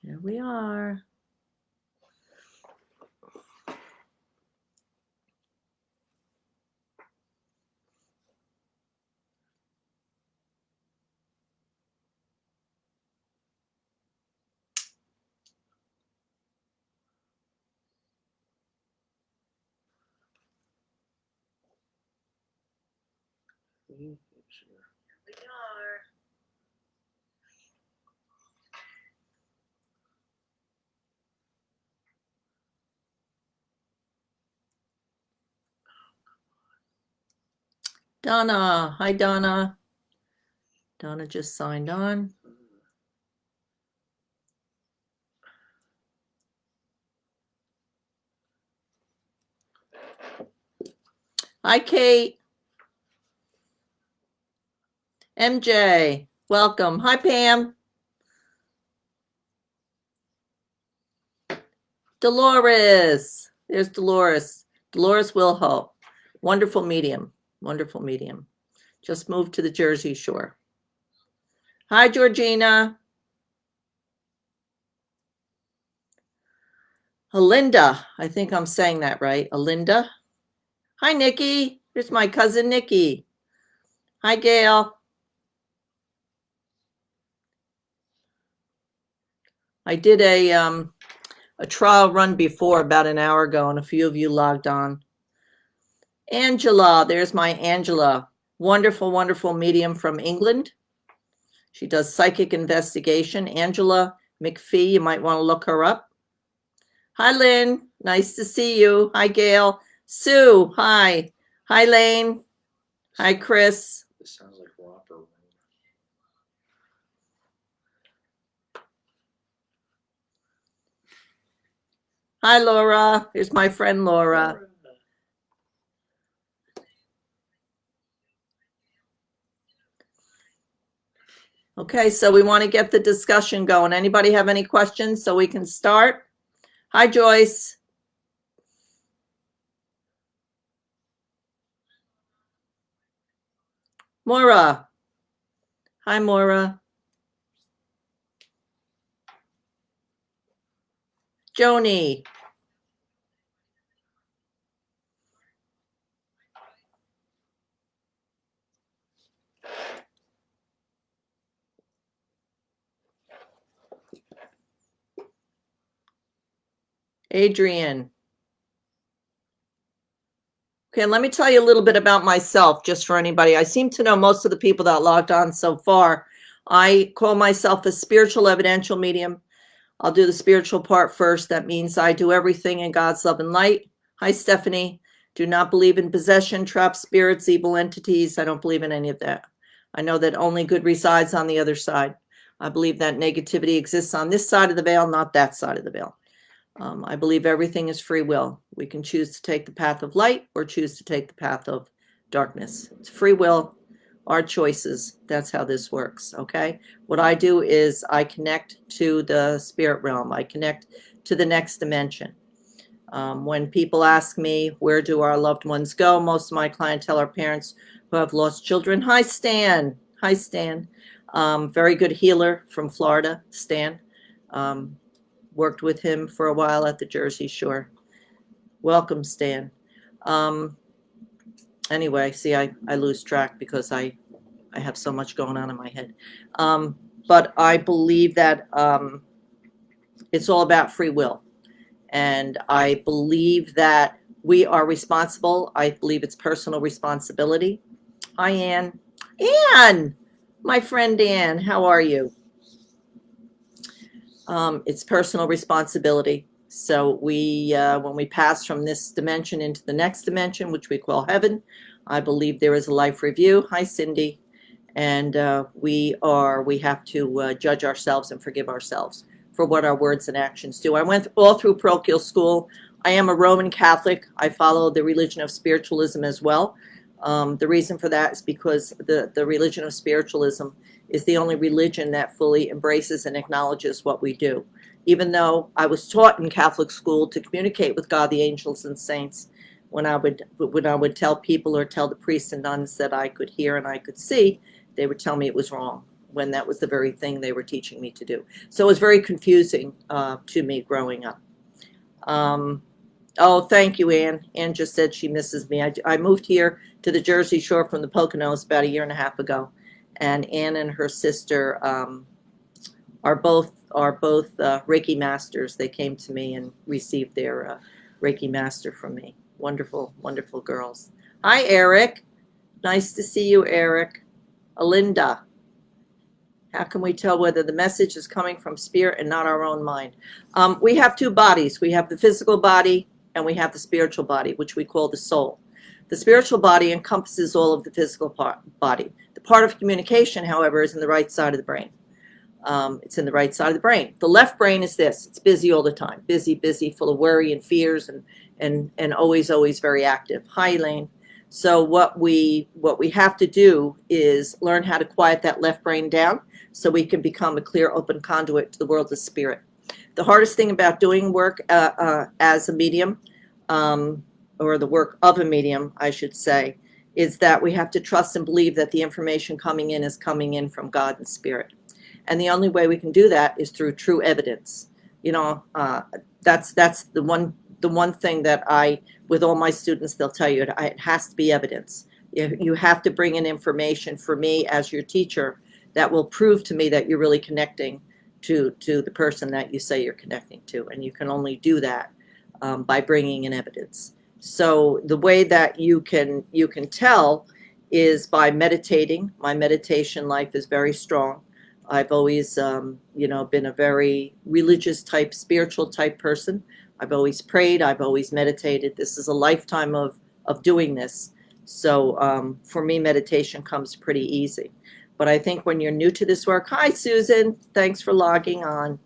Here we are. Here we are. Donna. Hi, Donna. Donna just signed on. Hi, Kate. MJ, welcome. Hi, Pam. Dolores. There's Dolores. Dolores Wilhope. Wonderful medium. Wonderful medium. Just moved to the Jersey Shore. Hi, Georgina. Alinda. I think I'm saying that right. Alinda. Hi, Nikki. Here's my cousin, Nikki. Hi, Gail. I did a trial run before about an hour ago, and a few of you logged on. Angela. There's my Angela. Wonderful, wonderful medium from England. She does psychic investigation. Angela McPhee. You might want to look her up. Hi, Lynn. Nice to see you. Hi, Gail. Sue. Hi. Hi, Lane. Hi, Chris. This sounds like Whopper. Hi, Laura. Here's my friend Laura. Okay, so we want to get the discussion going. Anybody have any questions so we can start? Hi, Joyce. Maura. Hi, Maura. Joni. Adrian. Okay, let me tell you a little bit about myself, just for anybody. I seem to know most of the people that logged on so far. I call myself a spiritual evidential medium. I'll do the spiritual part first. That means I do everything in God's love and light. Hi, Stephanie. Do not believe in possession, trapped spirits, evil entities. I don't believe in any of that. I know that only good resides on the other side. I believe that negativity exists on this side of the veil, not that side of the veil. I believe everything is free will. We can choose to take the path of light or choose to take the path of darkness. It's free will, our choices. That's how this works, okay? What I do is I connect to the spirit realm. I connect to the next dimension. When people ask me, where do our loved ones go? Most of my clientele are parents who have lost children. Hi, Stan. Hi, Stan. Very good healer from Florida, Stan. Worked with him for a while at the Jersey Shore. Welcome, Stan. Anyway, see, I lose track because I have so much going on in my head. But I believe that it's all about free will. And I believe that we are responsible. I believe it's personal responsibility. Hi, Ann. Ann! My friend Ann, how are you? It's personal responsibility. So when we pass from this dimension into the next dimension, which we call heaven, I believe there is a life review. Hi, Cindy. And we have to judge ourselves and forgive ourselves for what our words and actions do. I went all through parochial school. I am a Roman Catholic. I follow the religion of spiritualism as well. The reason for that is because the religion of spiritualism is the only religion that fully embraces and acknowledges what we do. Even though I was taught in Catholic school to communicate with God, the angels, and saints, when I would tell people or tell the priests and nuns that I could hear and I could see, they would tell me it was wrong. when that was the very thing they were teaching me to do. So it was very confusing to me growing up. Oh, thank you, Ann. Ann just said she misses me. I moved here to the Jersey Shore from the Poconos about a year and a half ago, and Ann and her sister are both Reiki masters. They came to me and received their Reiki master from me. Wonderful, wonderful girls. Hi, Eric. Nice to see you, Eric. Alinda. How can we tell whether the message is coming from spirit and not our own mind? We have two bodies. We have the physical body and we have the spiritual body, which we call the soul. The spiritual body encompasses all of the physical body. The part of communication, however, is in the right side of the brain. It's in the right side of the brain. The left brain is this. It's busy all the time. Busy, busy, full of worry and fears and always, always very active. Hi, Elaine. So what we have to do is learn how to quiet that left brain down so we can become a clear, open conduit to the world of spirit. The hardest thing about doing work as a medium, or the work of a medium, I should say, is that we have to trust and believe that the information coming in is coming in from God and spirit. And the only way we can do that is through true evidence. You know, that's the one thing that with all my students, they'll tell you it has to be evidence. You have to bring in information for me as your teacher that will prove to me that you're really connecting to the person that you say you're connecting to. And you can only do that by bringing in evidence. So the way that you can tell is by meditating. My meditation life is very strong. I've always, been a very religious type, spiritual type person. I've always prayed. I've always meditated. This is a lifetime of doing this. So for me, meditation comes pretty easy. But I think when you're new to this work, hi, Susan, thanks for logging on.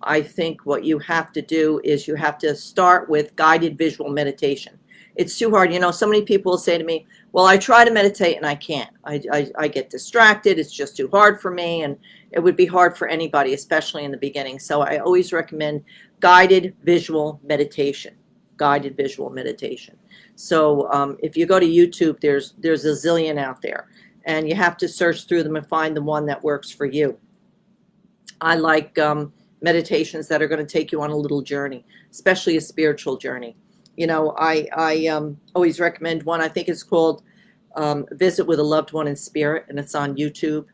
I think what you have to do is you have to start with guided visual meditation. It's too hard. So many people will say to me, well, I try to meditate and I can't. I get distracted. It's just too hard for me. And it would be hard for anybody, especially in the beginning. So I always recommend guided visual meditation. Guided visual meditation. So if you go to YouTube, there's a zillion out there. And you have to search through them and find the one that works for you. I like meditations that are going to take you on a little journey, especially a spiritual journey. I always recommend one. I think it's called Visit with a Loved One in Spirit, and it's on YouTube.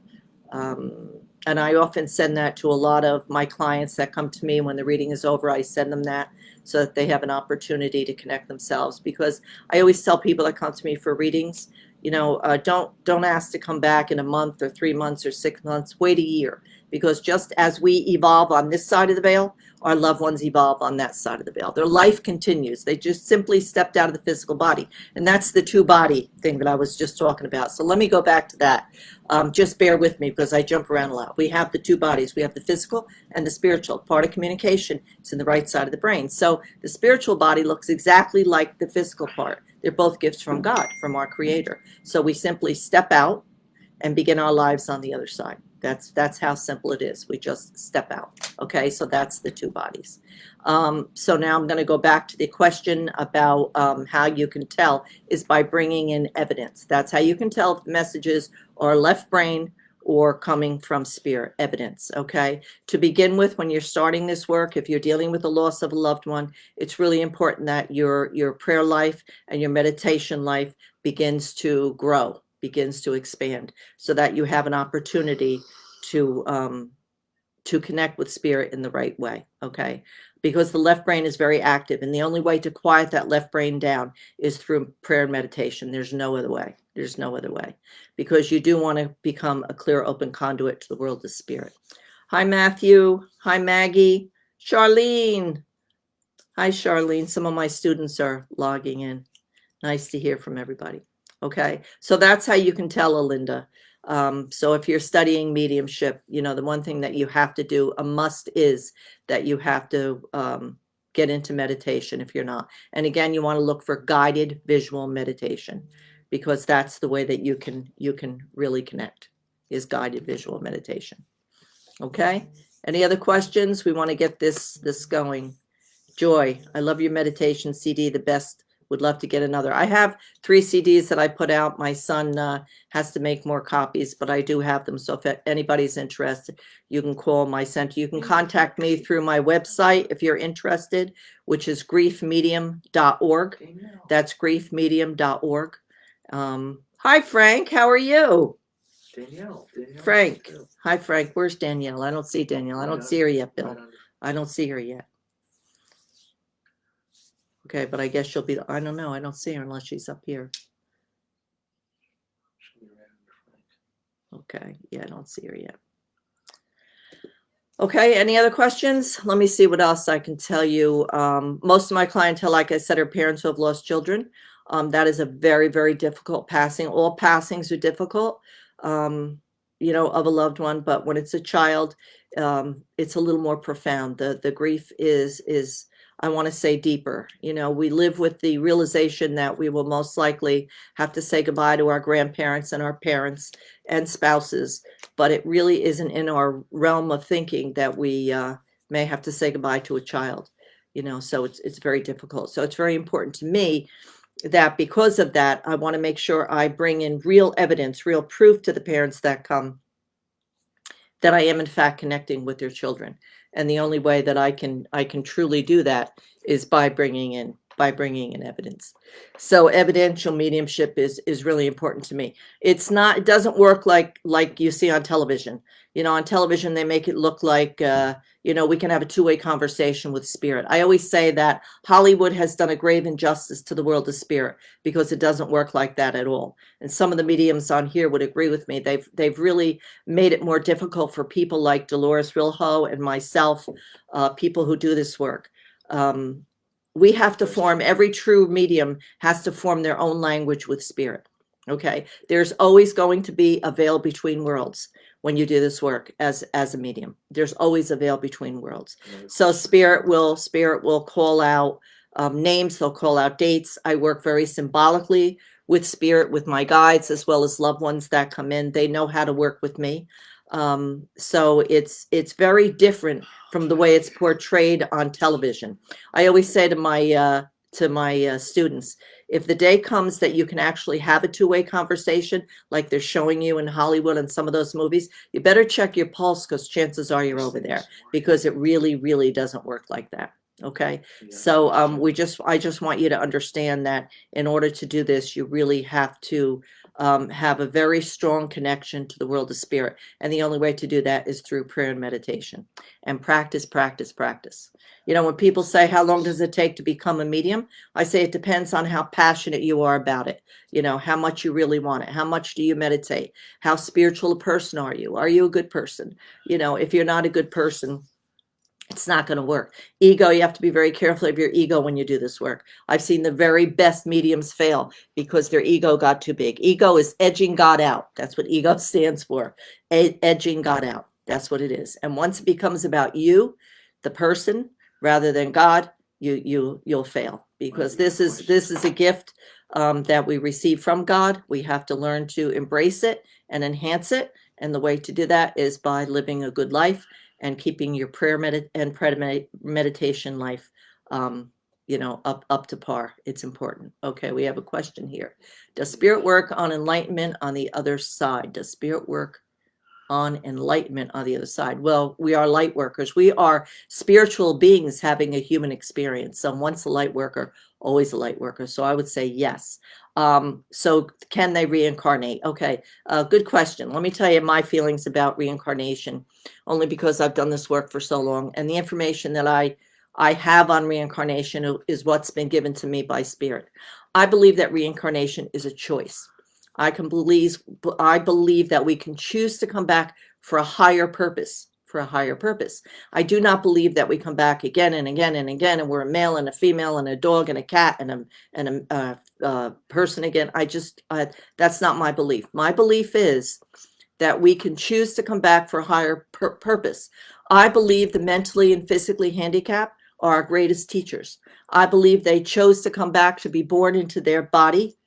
And I often send that to a lot of my clients that come to me when the reading is over. I send them that so that they have an opportunity to connect themselves. Because I always tell people that come to me for readings, don't ask to come back in a month or 3 months or 6 months. Wait a year. Because just as we evolve on this side of the veil, our loved ones evolve on that side of the veil. Their life continues. They just simply stepped out of the physical body. And that's the two-body thing that I was just talking about. So let me go back to that. Just bear with me because I jump around a lot. We have the two bodies. We have the physical and the spiritual. Part of communication is in the right side of the brain. So the spiritual body looks exactly like the physical part. They're both gifts from God, from our Creator. So we simply step out and begin our lives on the other side. That's how simple it is. We just step out. Okay, so that's the two bodies. So now I'm going to go back to the question about how you can tell is by bringing in evidence. That's how you can tell if the messages are left brain or coming from spirit, evidence. Okay, to begin with, when you're starting this work, if you're dealing with the loss of a loved one, it's really important that your prayer life and your meditation life begins to grow, begins to expand, so that you have an opportunity to connect with spirit in the right way. Okay, because the left brain is very active, and the only way to quiet that left brain down is through prayer and meditation. There's no other way. There's no other way, because you do want to become a clear, open conduit to the world of spirit. Hi, Matthew. Hi, Maggie. Charlene. Hi, Charlene. Some of my students are logging in. Nice to hear from everybody. Okay, so that's how you can tell, Alinda. So if you're studying mediumship, the one thing that you have to do, a must, is that you have to get into meditation if you're not. And again, you want to look for guided visual meditation, because that's the way that you can really connect, is guided visual meditation. Okay, any other questions? We want to get this going. Joy, I love your meditation CD, the best Would love to get another. I have 3 CDs that I put out. My son has to make more copies, but I do have them. So if anybody's interested, you can call my center. You can contact me through my website if you're interested, which is griefmedium.org. That's griefmedium.org. Hi, Frank. How are you? Danielle. Frank. Hi, Frank. Where's Danielle? I don't see Danielle. I don't see her yet, Bill. I don't see her yet. Okay, but I guess she'll be, I don't know. I don't see her unless she's up here. Okay, yeah, I don't see her yet. Okay, any other questions? Let me see what else I can tell you. Most of my clientele, like I said, are parents who have lost children. That is a very, very difficult passing. All passings are difficult, you know, of a loved one, but when it's a child, it's a little more profound. The grief is, I want to say, deeper. You know, we live with the realization that we will most likely have to say goodbye to our grandparents and our parents and spouses, but it really isn't in our realm of thinking that we may have to say goodbye to a child, you know, so it's very difficult. So it's very important to me that because of that, I want to make sure I bring in real evidence, real proof to the parents that come that I am in fact connecting with their children. And the only way that I can truly do that is by bringing in evidence. So evidential mediumship is really important to me. It doesn't work like you see on television. You know, on television they make it look like you know, we can have a two-way conversation with spirit. I always say that Hollywood has done a grave injustice to the world of spirit because it doesn't work like that at all. And some of the mediums on here would agree with me. They've really made it more difficult for people like Dolores Rilho and myself, people who do this work. We have to form, every true medium has to form their own language with spirit. Okay, there's always going to be a veil between worlds when you do this work as a medium. There's always a veil between worlds. So spirit will call out names, they'll call out dates. I work very symbolically with spirit, with my guides, as well as loved ones that come in. They know how to work with me. So it's very different from the way it's portrayed on television. I always say to my students, if the day comes that you can actually have a two-way conversation like they're showing you in Hollywood and some of those movies, you better check your pulse, because chances are you're over there, because it really, really doesn't work like that. Okay, so I just want you to understand that in order to do this, you really have to have a very strong connection to the world of spirit. And the only way to do that is through prayer and meditation and practice, practice, practice. You know, when people say, how long does it take to become a medium? I say it depends on how passionate you are about it. You know, how much you really want it. How much do you meditate? How spiritual a person are you? Are you a good person? You know, if you're not a good person, it's not going to work. Ego, you have to be very careful of your ego when you do this work. I've seen the very best mediums fail because their ego got too big. Ego is edging God out. That's what ego stands for. Edging God out. That's what it is. And once it becomes about you, the person, rather than God, you'll fail, because this is a gift that we receive from God. We have to learn to embrace it and enhance it. And the way to do that is by living a good life and keeping your prayer and meditation life, you know, up to par. It's important. Okay, we have a question here. Does spirit work on enlightenment on the other side? Does spirit work on enlightenment on the other side? Well, we are light workers. We are spiritual beings having a human experience. So once a light worker, always a light worker. So I would say yes. So can they reincarnate? Okay, good question. Let me tell you my feelings about reincarnation, only because I've done this work for so long. And the information that I have on reincarnation is what's been given to me by spirit. I believe that reincarnation is a choice. I believe that we can choose to come back for a higher purpose, I do not believe that we come back again and again and again, and we're a male and a female and a dog and a cat and a person again. That's not my belief. My belief is that we can choose to come back for a higher purpose. I believe the mentally and physically handicapped are our greatest teachers. I believe they chose to come back to be born into their body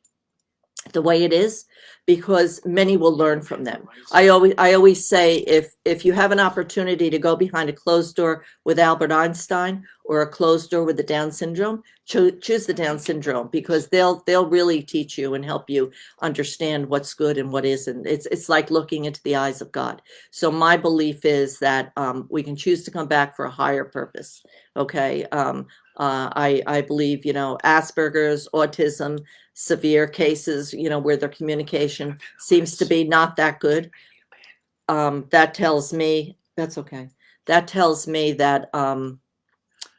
the way it is, because many will learn from them. I always say, if you have an opportunity to go behind a closed door with Albert Einstein or a closed door with the Down syndrome, choose the Down syndrome, because they'll really teach you and help you understand what's good and what isn't. It's like looking into the eyes of God. So my belief is that we can choose to come back for a higher purpose. Okay. I believe, Asperger's, autism, severe cases, where their communication seems to be not that good. That tells me, that's okay. That tells me that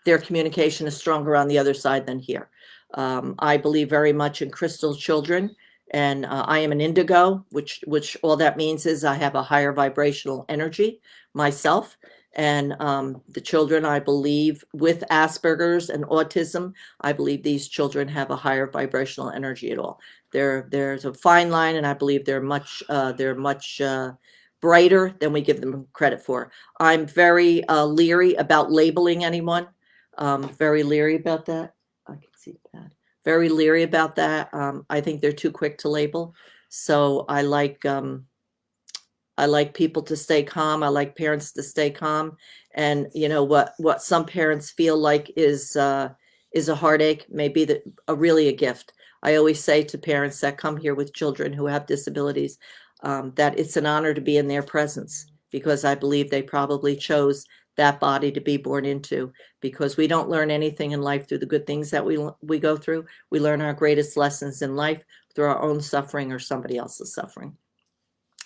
their communication is stronger on the other side than here. I believe very much in crystal children, and I am an indigo, which all that means is I have a higher vibrational energy myself. And the children, I believe, with Asperger's and autism, I believe these children have a higher vibrational energy at all. There's a fine line, and I believe they're much brighter than we give them credit for. I'm very leery about labeling anyone. Very leery about that. I can see that. Very leery about that. I think they're too quick to label. So I like people to stay calm. I like parents to stay calm. And what some parents feel like is a heartache may be really a gift. I always say to parents that come here with children who have disabilities that it's an honor to be in their presence, because I believe they probably chose that body to be born into, because we don't learn anything in life through the good things that we go through. We learn our greatest lessons in life through our own suffering or somebody else's suffering.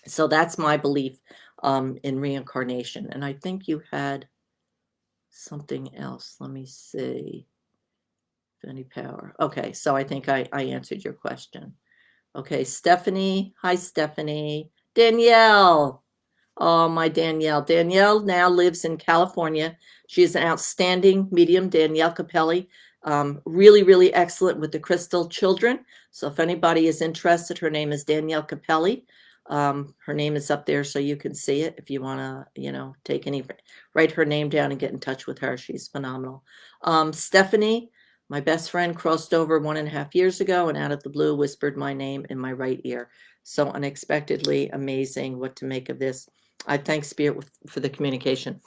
So that's my belief in reincarnation. And I think you had something else. Let me see. Any power. Okay, so I think I answered your question. Okay, Stephanie. Hi, Stephanie. Danielle. Oh, my Danielle. Danielle now lives in California. She is an outstanding medium, Danielle Capelli. Really, really excellent with the crystal children. So if anybody is interested, her name is Danielle Capelli. Her name is up there so you can see it if you want to, write her name down and get in touch with her. She's phenomenal. Stephanie, my best friend, crossed over 1.5 years ago and out of the blue whispered my name in my right ear. So unexpectedly amazing. What to make of this? I thank Spirit for the communication.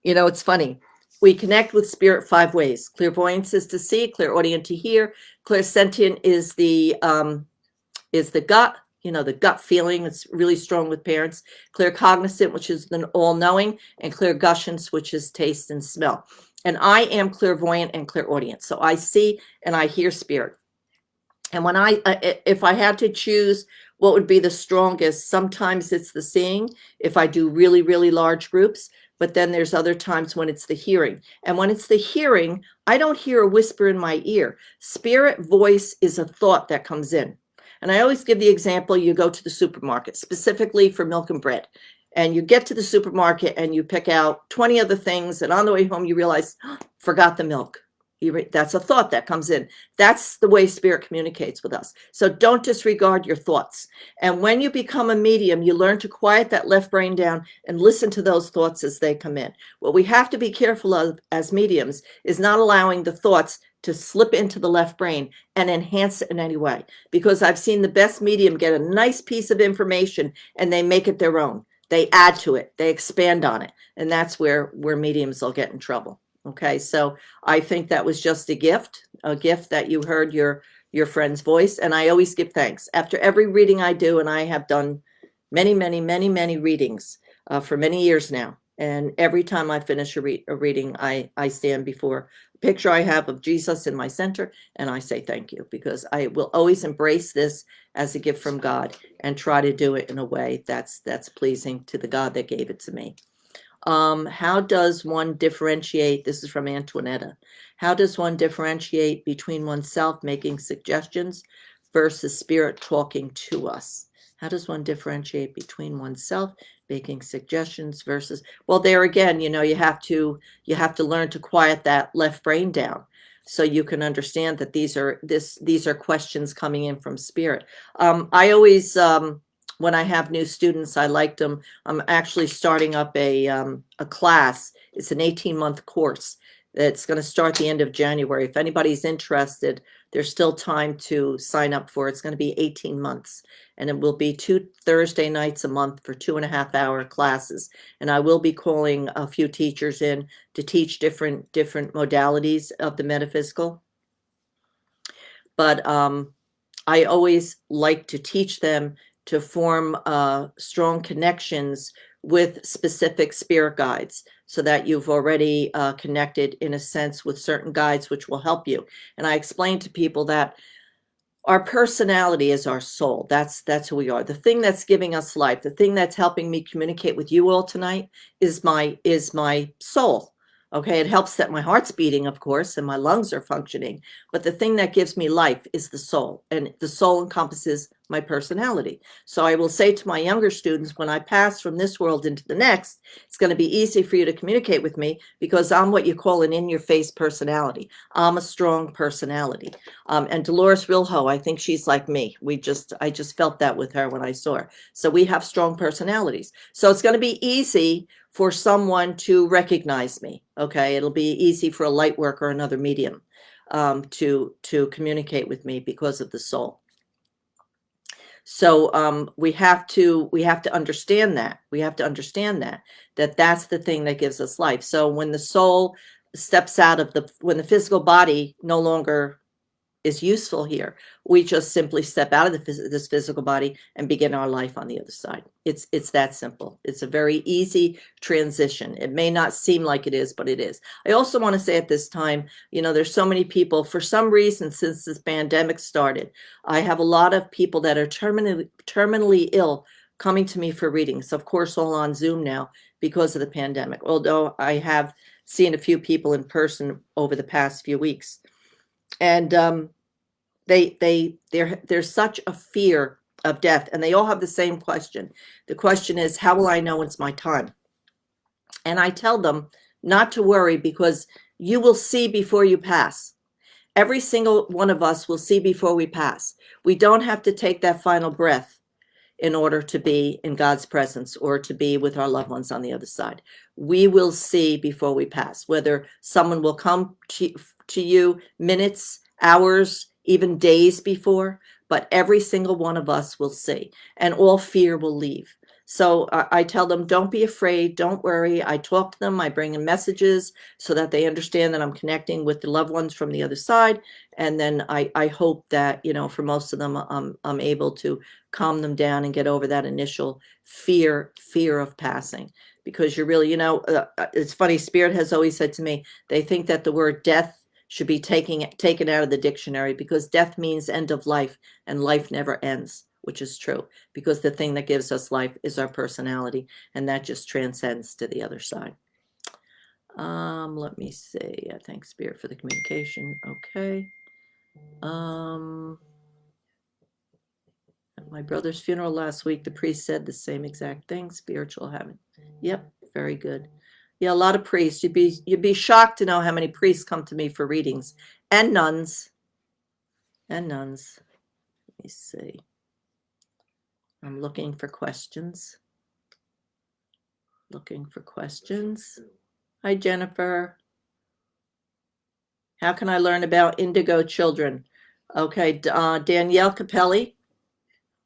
It's funny. We connect with Spirit 5 ways. Clairvoyance is to see, clairaudient to hear, clairsentient is the gut, the gut feeling. It's really strong with parents. Claircognizant, which is the all-knowing, and clairguscience, which is taste and smell. And I am clairvoyant and clairaudient. So I see and I hear Spirit. And when if I had to choose what would be the strongest, sometimes it's the seeing, if I do really, really large groups, but then there's other times when it's the hearing. And when it's the hearing, I don't hear a whisper in my ear. Spirit voice is a thought that comes in. And I always give the example, you go to the supermarket, specifically for milk and bread, and you get to the supermarket and you pick out 20 other things, and on the way home you realize, forgot the milk. That's a thought that comes in. That's the way Spirit communicates with us. So don't disregard your thoughts. And when you become a medium, you learn to quiet that left brain down and listen to those thoughts as they come in. What we have to be careful of as mediums is not allowing the thoughts to slip into the left brain and enhance it in any way. Because I've seen the best medium get a nice piece of information and they make it their own. They add to it. They expand on it. And that's where mediums will get in trouble. Okay, so I think that was just a gift that you heard your friend's voice. And I always give thanks. After every reading I do, and I have done many, many, many, many readings for many years now. And every time I finish a reading, I stand before a picture I have of Jesus in my center, and I say thank you, because I will always embrace this as a gift from God and try to do it in a way that's pleasing to the God that gave it to me. How does one differentiate? This is from Antoinetta. How does one differentiate between oneself making suggestions versus Spirit talking to us? How does one differentiate between oneself making suggestions versus, well, there again, you have to learn to quiet that left brain down so you can understand that these are questions coming in from Spirit. I always, when I have new students, I like them. I'm actually starting up a class. It's an 18-month course It's going to start the end of January. If anybody's interested, there's still time to sign up for it. It's going to be 18 months, and it will be 2 Thursday nights a month for 2.5-hour classes. And I will be calling a few teachers in to teach different modalities of the metaphysical. But I always like to teach them to form strong connections with specific spirit guides, so that you've already connected in a sense with certain guides which will help you. And I explain to people that our personality is our soul. That's who we are. The thing that's giving us life, the thing that's helping me communicate with you all tonight is my soul. Okay, it helps that my heart's beating, of course, and my lungs are functioning. But the thing that gives me life is the soul, and the soul encompasses my personality. So I will say to my younger students, when I pass from this world into the next, it's going to be easy for you to communicate with me because I'm what you call an in-your-face personality. I'm a strong personality. And Dolores Rilho, I think she's like me. I just felt that with her when I saw her. So we have strong personalities. So it's going to be easy for someone to recognize me. Okay, it'll be easy for a light worker or another medium to communicate with me because of the soul. So we have to understand that. We have to understand that that's the thing that gives us life. So when the soul steps out of when the physical body no longer is useful here, we just simply step out of this physical body and begin our life on the other side. It's that simple. It's a very easy transition. It may not seem like it is, but it is. I also want to say at this time, there's so many people, for some reason, since this pandemic started, I have a lot of people that are terminally ill coming to me for readings. Of course, all on Zoom now because of the pandemic, although I have seen a few people in person over the past few weeks. And there's such a fear of death, and they all have the same question. The question is, how will I know it's my time? And I tell them not to worry, because you will see before you pass. Every single one of us will see before we pass. We don't have to take that final breath in order to be in God's presence or to be with our loved ones on the other side. We will see before we pass, whether someone will come to you minutes, hours, even days before, but every single one of us will see, and all fear will leave. So I tell them, don't be afraid, don't worry. I talk to them, I bring in messages so that they understand that I'm connecting with the loved ones from the other side. And then I hope that, for most of them, I'm able to calm them down and get over that initial fear of passing. Because you're really, it's funny, Spirit has always said to me, they think that the word death should be taken out of the dictionary, because death means end of life, and life never ends, which is true, because the thing that gives us life is our personality, and that just transcends to the other side. Let me see. I thank Spirit for the communication. Okay. At my brother's funeral last week, the priest said the same exact thing. Spiritual heaven. Yep, very good. Yeah, a lot of priests. You'd be shocked to know how many priests come to me for readings, and nuns. And nuns. Let me see. I'm looking for questions. Looking for questions. Hi, Jennifer. How can I learn about indigo children? Okay, Danielle Capelli.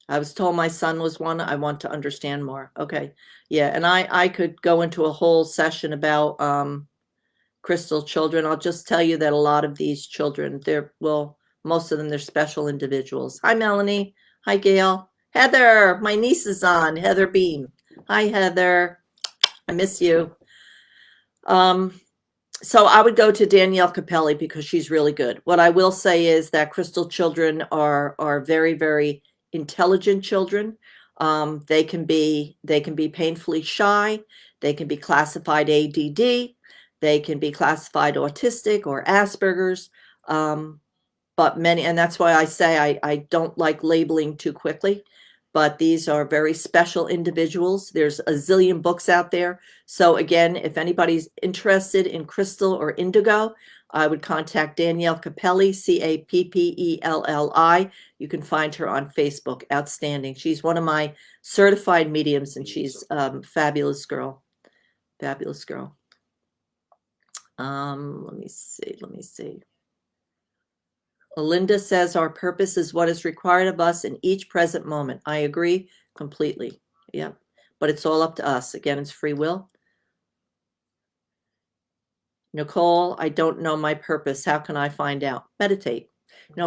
I was told my son was one. I want to understand more. Okay. Yeah, and I could go into a whole session about crystal children. I'll just tell you that a lot of these children, most of them, they're special individuals. Hi, Melanie. Hi, Gail. Heather, my niece is on. Heather Beam. Hi, Heather. I miss you. So I would go to Danielle Capelli because she's really good. What I will say is that crystal children are very, very intelligent children. They can be painfully shy. They can be classified ADD. They can be classified autistic or Asperger's. But many, and that's why I say I don't like labeling too quickly. But these are very special individuals. There's a zillion books out there. So again, if anybody's interested in crystal or indigo, I would contact Danielle Capelli, Cappelli. You can find her on Facebook. Outstanding. She's one of my certified mediums, and she's fabulous girl. Fabulous girl. Let me see. Linda says our purpose is what is required of us in each present moment. I agree completely. Yep. But it's all up to us. Again, it's free will. Nicole, I don't know my purpose. How can I find out? Meditate.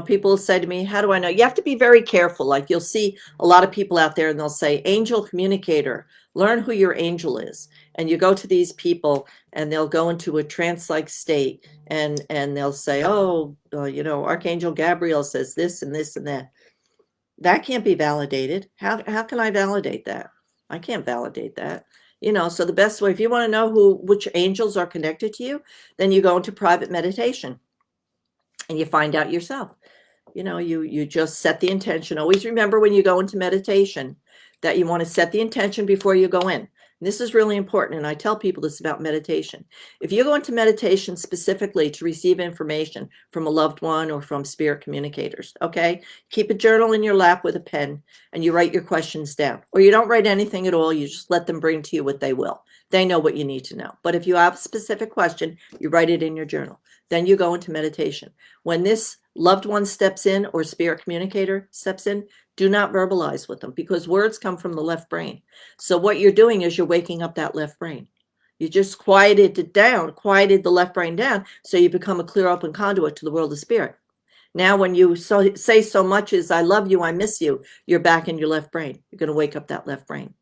People say to me, how do I know? You have to be very careful. Like you'll see a lot of people out there and they'll say, angel communicator, learn who your angel is. And you go to these people and they'll go into a trance-like state and they'll say, oh, Archangel Gabriel says this and this and that. That can't be validated. How can I validate that? I can't validate that. So the best way, if you want to know which angels are connected to you, then you go into private meditation and you find out yourself. You just set the intention. Always remember when you go into meditation that you want to set the intention before you go in. And this is really important. And I tell people this about meditation. If you go into meditation specifically to receive information from a loved one or from spirit communicators, okay, keep a journal in your lap with a pen and you write your questions down. Or you don't write anything at all. You just let them bring to you what they will. They know what you need to know. But if you have a specific question, you write it in your journal. Then you go into meditation. When this loved one steps in or spirit communicator steps in, do not verbalize with them because words come from the left brain. So what you're doing is you're waking up that left brain. You just quieted the left brain down so you become a clear open conduit to the world of spirit. Now when you say so much as I love you, I miss you, you're back in your left brain. You're going to wake up that left brain.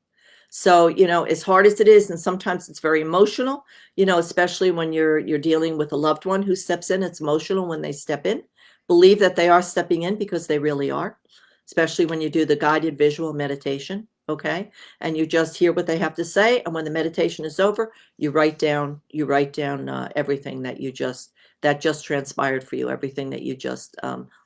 So, as hard as it is, and sometimes it's very emotional, especially when you're dealing with a loved one who steps in, it's emotional when they step in. Believe that they are stepping in because they really are, especially when you do the guided visual meditation, okay? And you just hear what they have to say, and when the meditation is over, you write down everything that just transpired for you, everything that you just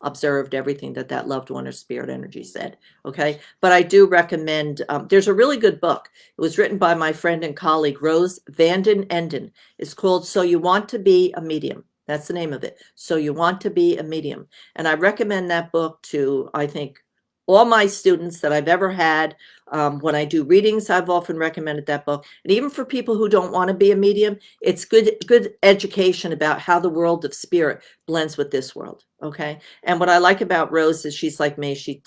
observed, everything that loved one or spirit energy said, okay? But I do recommend, there's a really good book. It was written by my friend and colleague, Rose Vanden Enden. It's called So You Want to Be a Medium. That's the name of it. So You Want to Be a Medium. And I recommend that book to, I think, all my students that I've ever had. When I do readings, I've often recommended that book. And even for people who don't want to be a medium, it's good education about how the world of spirit blends with this world. Okay. And what I like about Rose is she's like me. She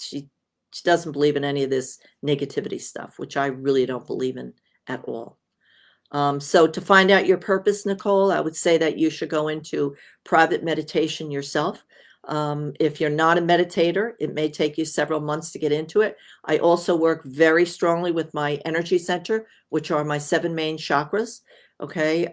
doesn't believe in any of this negativity stuff, which I really don't believe in at all. So to find out your purpose, Nicole, I would say that you should go into private meditation yourself. If you're not a meditator, it may take you several months to get into it. I also work very strongly with my energy center, which are my 7 main chakras. Okay.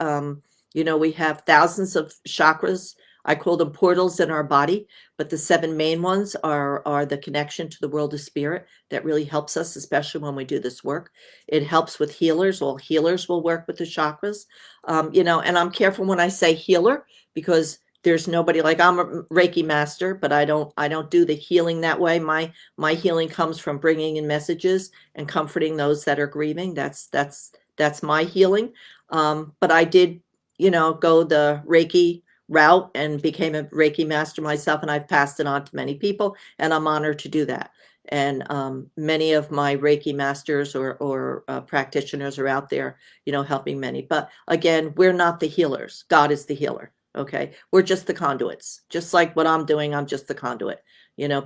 We have thousands of chakras. I call them portals in our body, but the 7 main ones are the connection to the world of spirit that really helps us, especially when we do this work. It helps with healers. All healers will work with the chakras. And I'm careful when I say healer because there's nobody, like I'm a Reiki master, but I don't do the healing that way. My healing comes from bringing in messages and comforting those that are grieving. That's my healing. But I did, go the Reiki route and became a Reiki master myself, and I've passed it on to many people, and I'm honored to do that. And many of my Reiki masters or practitioners are out there, helping many. But again, we're not the healers. God is the healer. Okay. We're just the conduits. Just like what I'm doing, I'm just the conduit.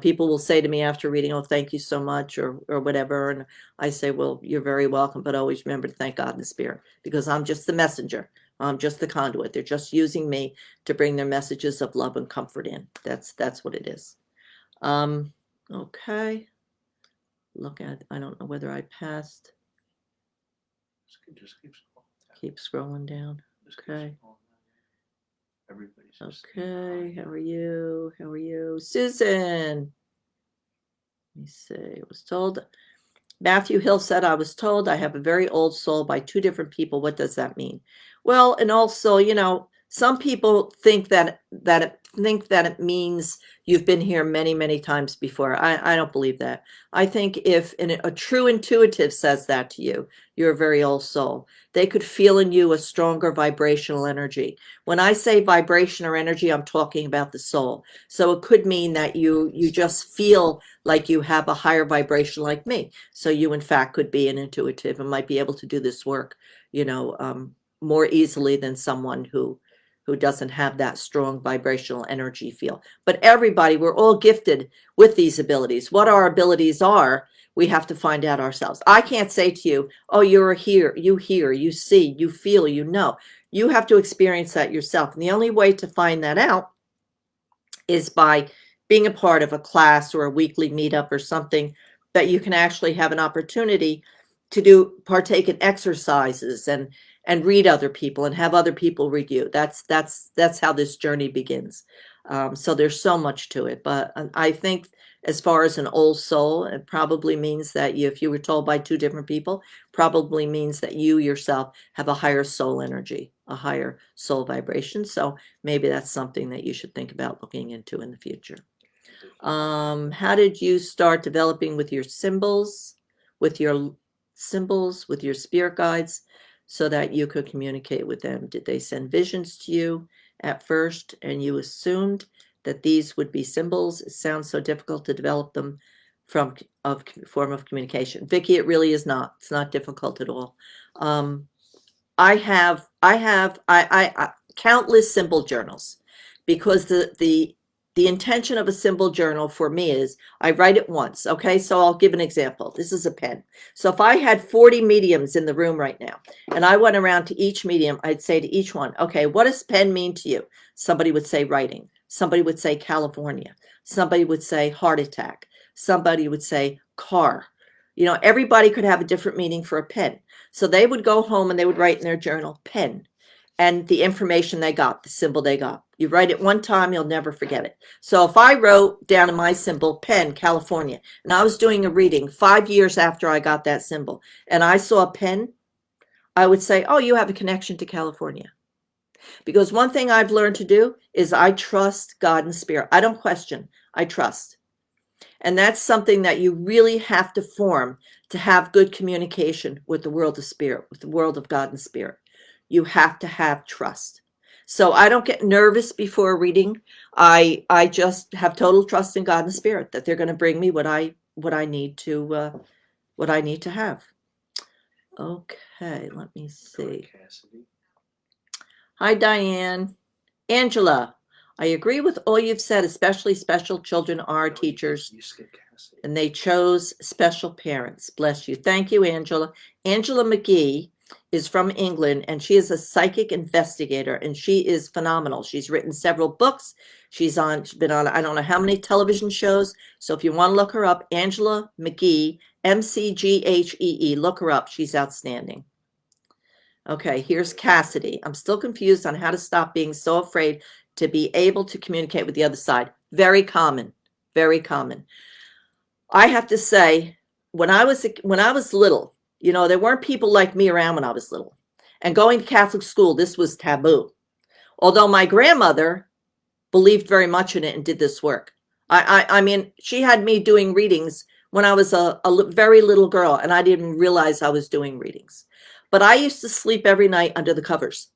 People will say to me after reading, oh, thank you so much or whatever. And I say, well, you're very welcome. But always remember to thank God and the spirit because I'm just the messenger. I'm just the conduit. They're just using me to bring their messages of love and comfort in. That's what it is. Okay. I don't know whether I passed. Just keep scrolling down. Okay. Okay, how are you? Susan. Let me see. I was told. Matthew Hill said, I was told I have a very old soul by 2 different people. What does that mean? Well, and also, some people think that it means you've been here many, many times before. I don't believe that. I think if a true intuitive says that to you, you're a very old soul. They could feel in you a stronger vibrational energy. When I say vibration or energy, I'm talking about the soul. So it could mean that you just feel like you have a higher vibration like me. So you, in fact, could be an intuitive and might be able to do this work, more easily than someone who who doesn't have that strong vibrational energy field. But everybody, we're all gifted with these abilities. What our abilities are, we have to find out ourselves. I can't say to you, oh, you're here, you see, you feel, you know. You have to experience that yourself. And the only way to find that out is by being a part of a class or a weekly meetup or something that you can actually have an opportunity to partake in exercises and read other people and have other people read you. That's how this journey begins. So there's so much to it, but I think as far as an old soul, it probably means that if you were told by two different people, probably means that you yourself have a higher soul energy, a higher soul vibration. So maybe that's something that you should think about looking into in the future. How did you start developing with your symbols, with your spirit guides, so that you could communicate with them? Did they send visions to you at first and you assumed that these would be symbols? It sounds so difficult to develop them from a form of communication. Vicky, it really is not. It's not difficult at all. I have countless symbol journals, because the intention of a symbol journal for me is I write it once. Okay, so I'll give an example. This is a pen. So if I had 40 mediums in the room right now and I went around to each medium, I'd say to each one, okay, what does pen mean to you? Somebody would say writing. Somebody would say California. Somebody would say heart attack. Somebody would say car. You know, everybody could have a different meaning for a pen. So they would go home and they would write in their journal pen, and the information they got, the symbol they got. You write it one time, you'll never forget it. So if I wrote down in my symbol, pen, California, and I was doing a reading 5 years after I got that symbol, and I saw a pen, I would say, oh, you have a connection to California. Because one thing I've learned to do is I trust God and spirit. I don't question, I trust. And that's something that you really have to form to have good communication with the world of spirit, with the world of God and spirit. You have to have trust. So I don't get nervous before a reading. I just have total trust in God and spirit that they're going to bring me what I need to have. Okay, let me see. Hi, Diane. Angela, I agree with all you've said, especially special children are teachers, and they chose special parents. Bless you. Thank you, Angela. Angela McGee is from England, and she is a psychic investigator, and she is phenomenal. She's written several books. She's been on I don't know how many television shows. So if you want to look her up, Angela McGee, McGhee, look her up. She's outstanding. Okay, here's Cassidy. I'm still confused on how to stop being so afraid to be able to communicate with the other side. Very common, very common. I have to say, when I was little, you know, there weren't people like me around when I was little. And going to Catholic school, this was taboo. Although my grandmother believed very much in it and did this work. I mean, she had me doing readings when I was a very little girl, and I didn't realize I was doing readings. But I used to sleep every night under the covers,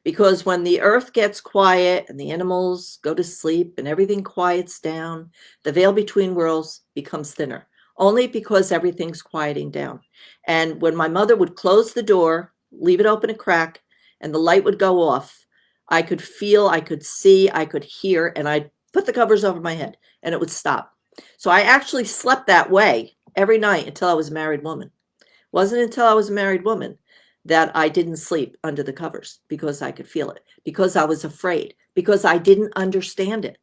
because when the earth gets quiet and the animals go to sleep and everything quiets down, the veil between worlds becomes thinner, only because everything's quieting down. And when my mother would close the door, leave it open a crack, and the light would go off, I could feel, I could see, I could hear, and I'd put the covers over my head and it would stop. So I actually slept that way every night until I was a married woman. It wasn't until I was a married woman that I didn't sleep under the covers, because I could feel it, because I was afraid, because I didn't understand it.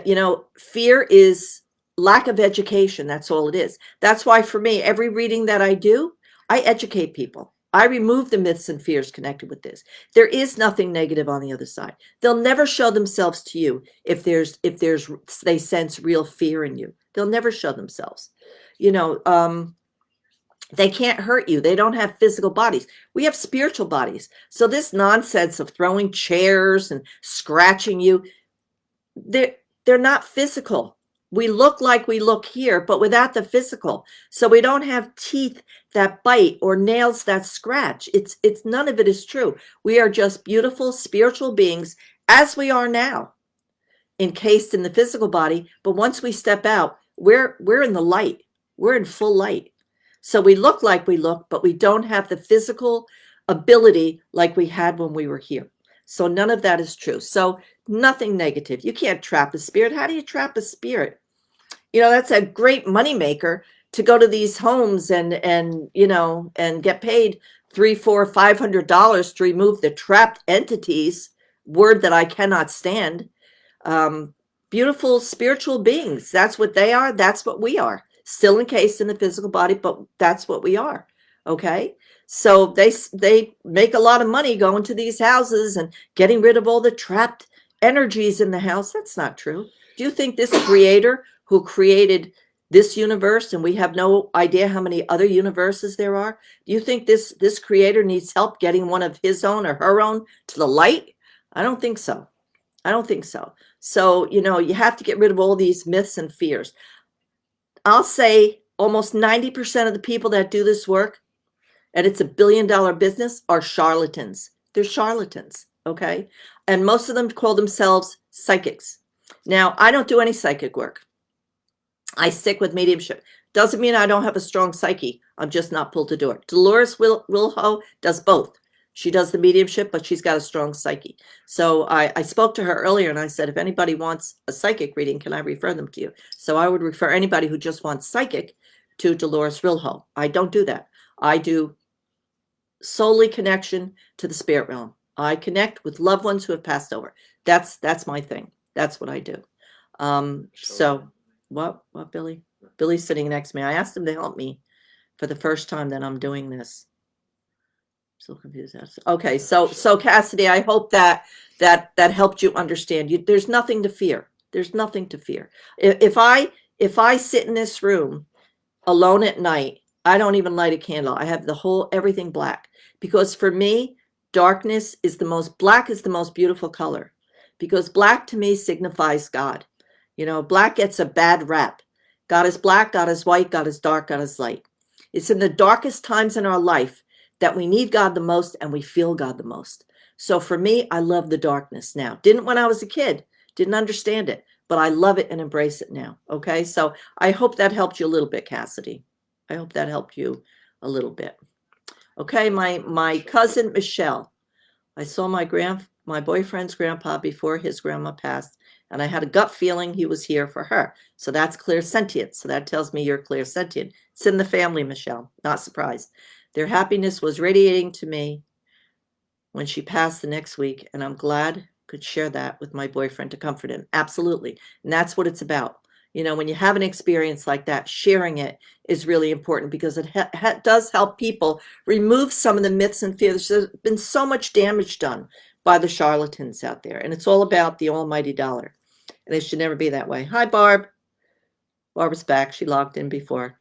You know, fear is lack of education. That's all it is. That's why for me, every reading that I do, I educate people. I remove the myths and fears connected with this. There is nothing negative on the other side. They'll never show themselves to you if they sense real fear in you. They'll never show themselves. You know, they can't hurt you. They don't have physical bodies. We have spiritual bodies. So this nonsense of throwing chairs and scratching you, they're not physical. We look like we look here, but without the physical. So we don't have teeth that bite or nails that scratch. It's none of it is true. We are just beautiful spiritual beings as we are now, encased in the physical body. But once we step out, we're in the light. We're in full light. So we look like we look, but we don't have the physical ability like we had when we were here. So none of that is true. So nothing negative. You can't trap a spirit. How do you trap a spirit? You know, that's a great moneymaker to go to these homes and you know, and get paid $300, $400, $500 to remove the trapped entities, word that I cannot stand. um, Beautiful spiritual beings. That's what they are. That's what we are. Still encased in the physical body, but that's what we are. Okay. So they make a lot of money going to these houses and getting rid of all the trapped energies in the house. That's not true. Do you think this creator who created this universe, and we have no idea how many other universes there are, do you think this creator needs help getting one of his own or her own to the light? I don't think so. I don't think so. So, you know, you have to get rid of all these myths and fears. I'll say almost 90% of the people that do this work, and it's $1 billion business, are charlatans. They're charlatans, okay? And most of them call themselves psychics. Now, I don't do any psychic work. I stick with mediumship. Doesn't mean I don't have a strong psyche. I'm just not pulled to do it. Dolores Wilho does both. She does the mediumship, but she's got a strong psyche. So I spoke to her earlier and I said, if anybody wants a psychic reading, can I refer them to you? So I would refer anybody who just wants psychic to Dolores Wilho. I don't do that. I do solely connection to the spirit realm. I connect with loved ones who have passed over. That's my thing. That's what I do. So what, Billy? Billy's sitting next to me. I asked him to help me for the first time that I'm doing this. So confused. Okay, so Cassidy, I hope that helped you understand. There's nothing to fear. There's nothing to fear. If I sit in this room alone at night, I don't even light a candle. I have everything black, because for me, darkness is black is the most beautiful color, because black to me signifies God. You know, black gets a bad rap. God is black, God is white, God is dark, God is light. It's in the darkest times in our life that we need God the most and we feel God the most. So for me, I love the darkness now. Didn't when I was a kid, didn't understand it, but I love it and embrace it now. Okay, so I hope that helped you a little bit, Cassidy. I hope that helped you a little bit. Okay, my cousin Michelle. I saw my boyfriend's grandpa before his grandma passed, and I had a gut feeling he was here for her. So that's clairsentient. So that tells me you're clairsentient. It's in the family, Michelle. Not surprised. Their happiness was radiating to me when she passed the next week, and I'm glad could share that with my boyfriend to comfort him. Absolutely. And that's what it's about. You know, when you have an experience like that, sharing it is really important, because it does help people remove some of the myths and fears. There's been so much damage done by the charlatans out there, and it's all about the almighty dollar. And it should never be that way. Hi, Barb. Barbara's back. She logged in before.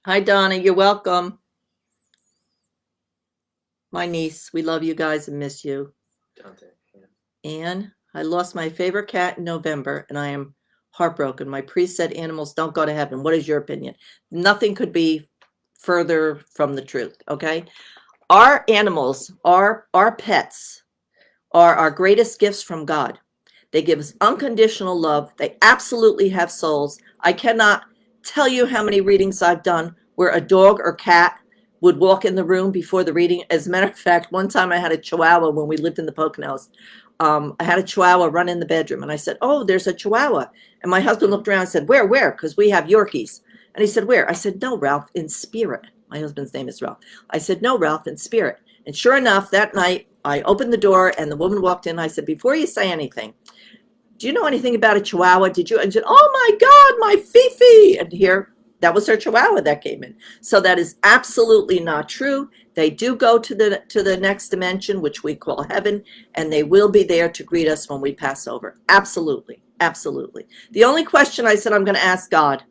Hi, Donna. You're welcome. My niece. We love you guys and miss you. Anne, I lost my favorite cat in November, and I am heartbroken. My priest said animals don't go to heaven. What is your opinion? Nothing could be further from the truth, okay? Our animals, our pets, are our greatest gifts from God. They give us unconditional love. They absolutely have souls. I cannot tell you how many readings I've done where a dog or cat would walk in the room before the reading. As a matter of fact, one time I had a Chihuahua when we lived in the Poconos. I had a Chihuahua run in the bedroom, and I said, oh, there's a Chihuahua. And my husband looked around and said, where? Because we have Yorkies. And he said, where? I said, no, Ralph, in spirit. My husband's name is Ralph. I said, no, Ralph, in spirit. And sure enough, that night, I opened the door, and the woman walked in. I said, before you say anything, do you know anything about a Chihuahua? Did you? And she said, oh, my God, my Fifi. And here, that was her Chihuahua that came in. So that is absolutely not true. They do go to the next dimension, which we call heaven, and they will be there to greet us when we pass over. Absolutely. Absolutely. The only question I said I'm going to ask God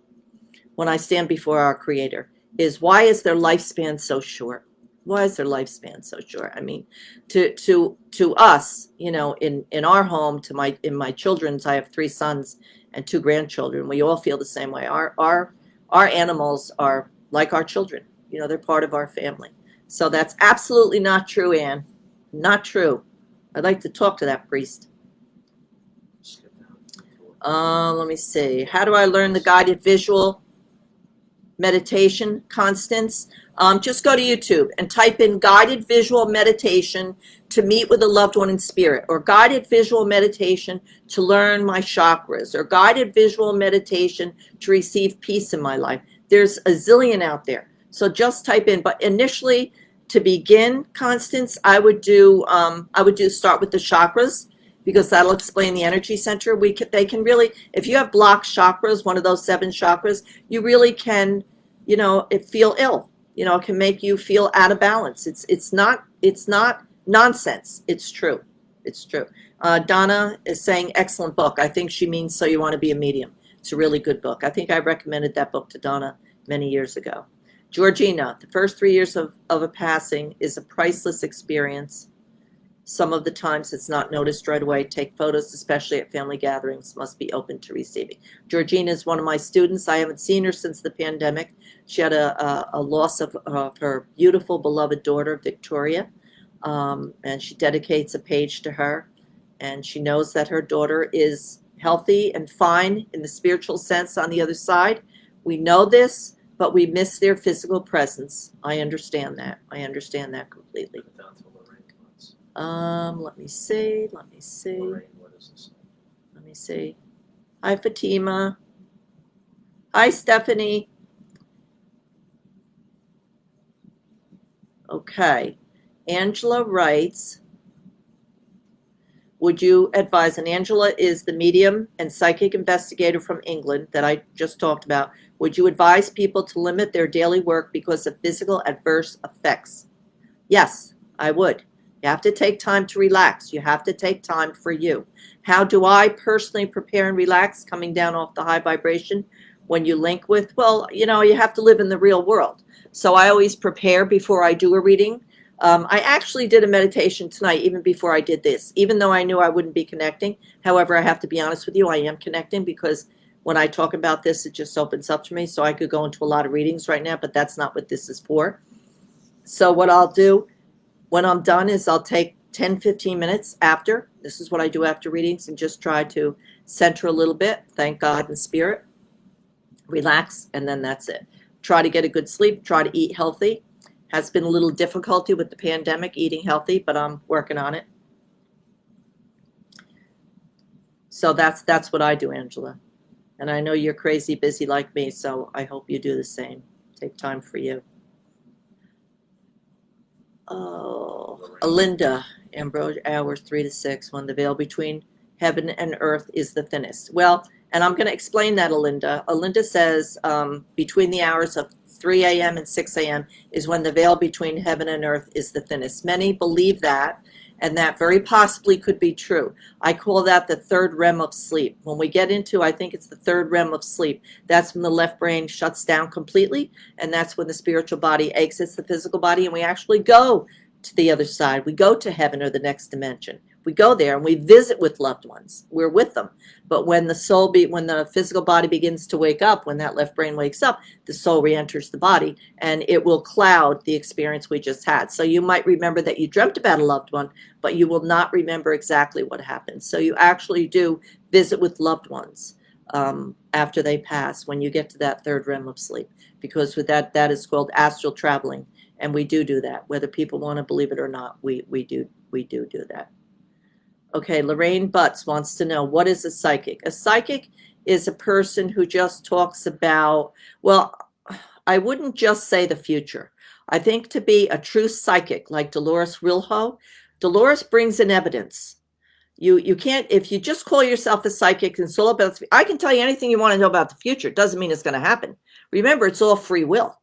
when I stand before our Creator is, why is their lifespan so short? Why is their lifespan so short? I mean, to us, you know, in our home, in my children's, I have 3 sons and 2 grandchildren. We all feel the same way. Our animals are like our children. You know, they're part of our family. So that's absolutely not true, Anne. Not true. I'd like to talk to that priest. Let me see. How do I learn the guided visual meditation, Constance? Just go to YouTube and type in guided visual meditation to meet with a loved one in spirit, or guided visual meditation to learn my chakras, or guided visual meditation to receive peace in my life. There's a zillion out there. So just type in. But initially, to begin, Constance, I would do start with the chakras, because that'll explain the energy center. They can really, if you have blocked chakras, one of those 7 chakras, you really can, feel ill. It can make you feel out of balance. It's not nonsense. It's true. It's true. Donna is saying excellent book. I think she means So You Want to Be a Medium. It's a really good book. I think I recommended that book to Donna many years ago. Georgina, the first 3 years of a passing is a priceless experience. Some of the times it's not noticed right away. Take photos, especially at family gatherings. Must be open to receiving. Georgina is one of my students. I haven't seen her since the pandemic. She had a loss of her beautiful, beloved daughter, Victoria, and she dedicates a page to her. And she knows that her daughter is healthy and fine in the spiritual sense on the other side. We know this, but we miss their physical presence. I understand that. I understand that completely. Let me see. Let me see. Hi, Fatima. Hi, Stephanie. Okay. Angela writes, would you advise, and Angela is the medium and psychic investigator from England that I just talked about, would you advise people to limit their daily work because of physical adverse effects? Yes, I would. You have to take time to relax. You have to take time for you. How do I personally prepare and relax coming down off the high vibration? When you link with, well, you have to live in the real world. So I always prepare before I do a reading. I actually did a meditation tonight, even before I did this, even though I knew I wouldn't be connecting. However, I have to be honest with you, I am connecting, because when I talk about this, it just opens up to me. So I could go into a lot of readings right now, but that's not what this is for. So what I'll do when I'm done is I'll take 10-15 minutes after. This is what I do after readings, and just try to center a little bit, thank God and spirit, relax, and then that's it. Try to get a good sleep, try to eat healthy. Has been a little difficulty with the pandemic eating healthy, but I'm working on it. So that's what I do, Angela. And I know you're crazy busy like me, so I hope you do the same. Take time for you. Oh, Alinda, Ambrose, hours 3 to 6, when the veil between heaven and earth is the thinnest. Well, and I'm going to explain that, Alinda. Alinda says between the hours of 3 a.m. and 6 a.m. is when the veil between heaven and earth is the thinnest. Many believe that, and that very possibly could be true. I call that the third REM of sleep. When we get into, I think it's the third REM of sleep, that's when the left brain shuts down completely, and that's when the spiritual body exits the physical body, and we actually go to the other side. We go to heaven, or the next dimension. We go there and we visit with loved ones. We're with them. But when when the physical body begins to wake up, when that left brain wakes up, the soul re-enters the body, and it will cloud the experience we just had. So you might remember that you dreamt about a loved one, but you will not remember exactly what happened. So you actually do visit with loved ones after they pass, when you get to that third REM of sleep, because with that is called astral traveling, and we do that, whether people want to believe it or not. We do that. Okay, Lorraine Butts wants to know, what is a psychic? A psychic is a person who just talks about, well, I wouldn't just say the future. I think to be a true psychic, like Dolores Rilho, Dolores brings in evidence. You can't, if you just call yourself a psychic and it's all about, I can tell you anything you want to know about the future. It doesn't mean it's going to happen. Remember, it's all free will.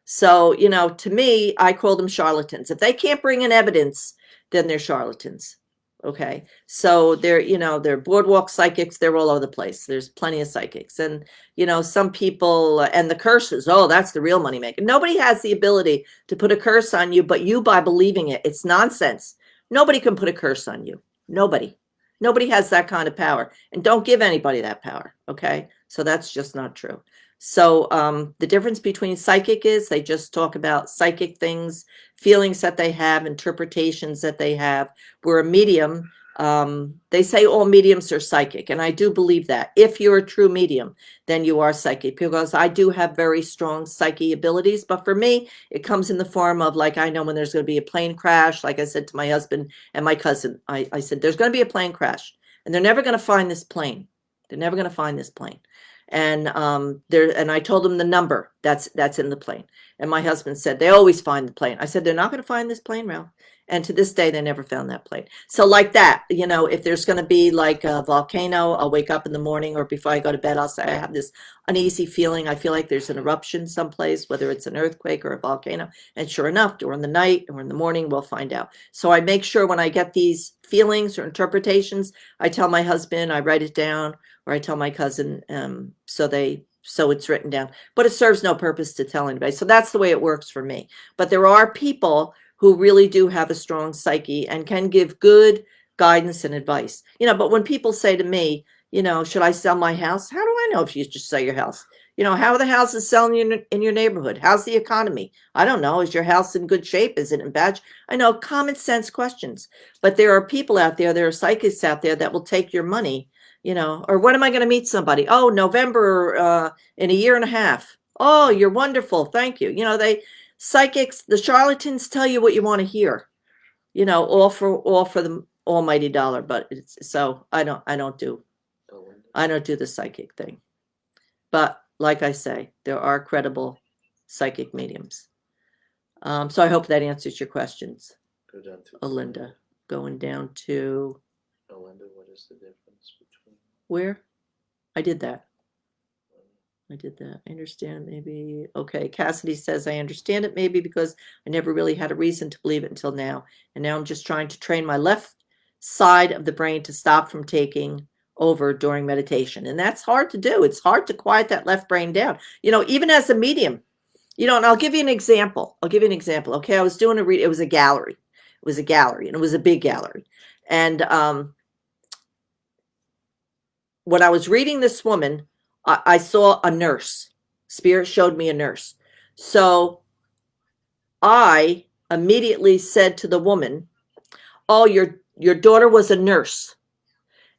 So, to me, I call them charlatans. If they can't bring in evidence, then they're charlatans. Okay, so they're boardwalk psychics. They're all over the place. There's plenty of psychics, and some people, and the curses. Oh, that's the real money maker. Nobody has the ability to put a curse on you, but you by believing it. It's nonsense. Nobody can put a curse on you. Nobody has that kind of power, and don't give anybody that power. Okay, so that's just not true. So the difference between psychic is they just talk about psychic things, feelings that they have, interpretations that they have. Where a medium They say all mediums are psychic, and I do believe that. If you're a true medium, then you are psychic, because I do have very strong psychic abilities. But for me, it comes in the form of, like, I know when there's going to be a plane crash. Like I said to my husband and my cousin, I said, there's going to be a plane crash, and they're never going to find this plane. They're never going to find this plane. And I told them the number that's in the plane. And my husband said, they always find the plane. I said, they're not going to find this plane, Ralph. And to this day, they never found that plane. So like that, if there's going to be like a volcano, I'll wake up in the morning, or before I go to bed, I'll say, I have this uneasy feeling. I feel like there's an eruption someplace, whether it's an earthquake or a volcano. And sure enough, during the night or in the morning, we'll find out. So I make sure when I get these feelings or interpretations, I tell my husband, I write it down, or I tell my cousin, so it's written down. But it serves no purpose to tell anybody. So that's the way it works for me. But there are people who really do have a strong psyche and can give good guidance and advice. But when people say to me, should I sell my house? How do I know if you should sell your house? How are the houses selling in your neighborhood? How's the economy? I don't know. Is your house in good shape? Is it in bad? I know, common sense questions. But there are people out there, there are psychics out there that will take your money, or when am I going to meet somebody? Oh, November, in a year and a half. Oh, you're wonderful. Thank you. Psychics, the charlatans tell you what you want to hear, all for the almighty dollar. But I don't do the psychic thing. But like I say, there are credible psychic mediums. So I hope that answers your questions. Go down to Alinda. Going down to Alinda, what is the difference between where? I did that. I understand it maybe. Okay, Cassidy says, I understand it maybe because I never really had a reason to believe it until now. And now I'm just trying to train my left side of the brain to stop from taking over during meditation. And that's hard to do. It's hard to quiet that left brain down. Even as a medium, and I'll give you an example. Okay, I was doing it was a gallery. It was a gallery, and it was a big gallery. And when I was reading this woman, I saw a nurse. Spirit showed me a nurse. So I immediately said to the woman, oh, your daughter was a nurse.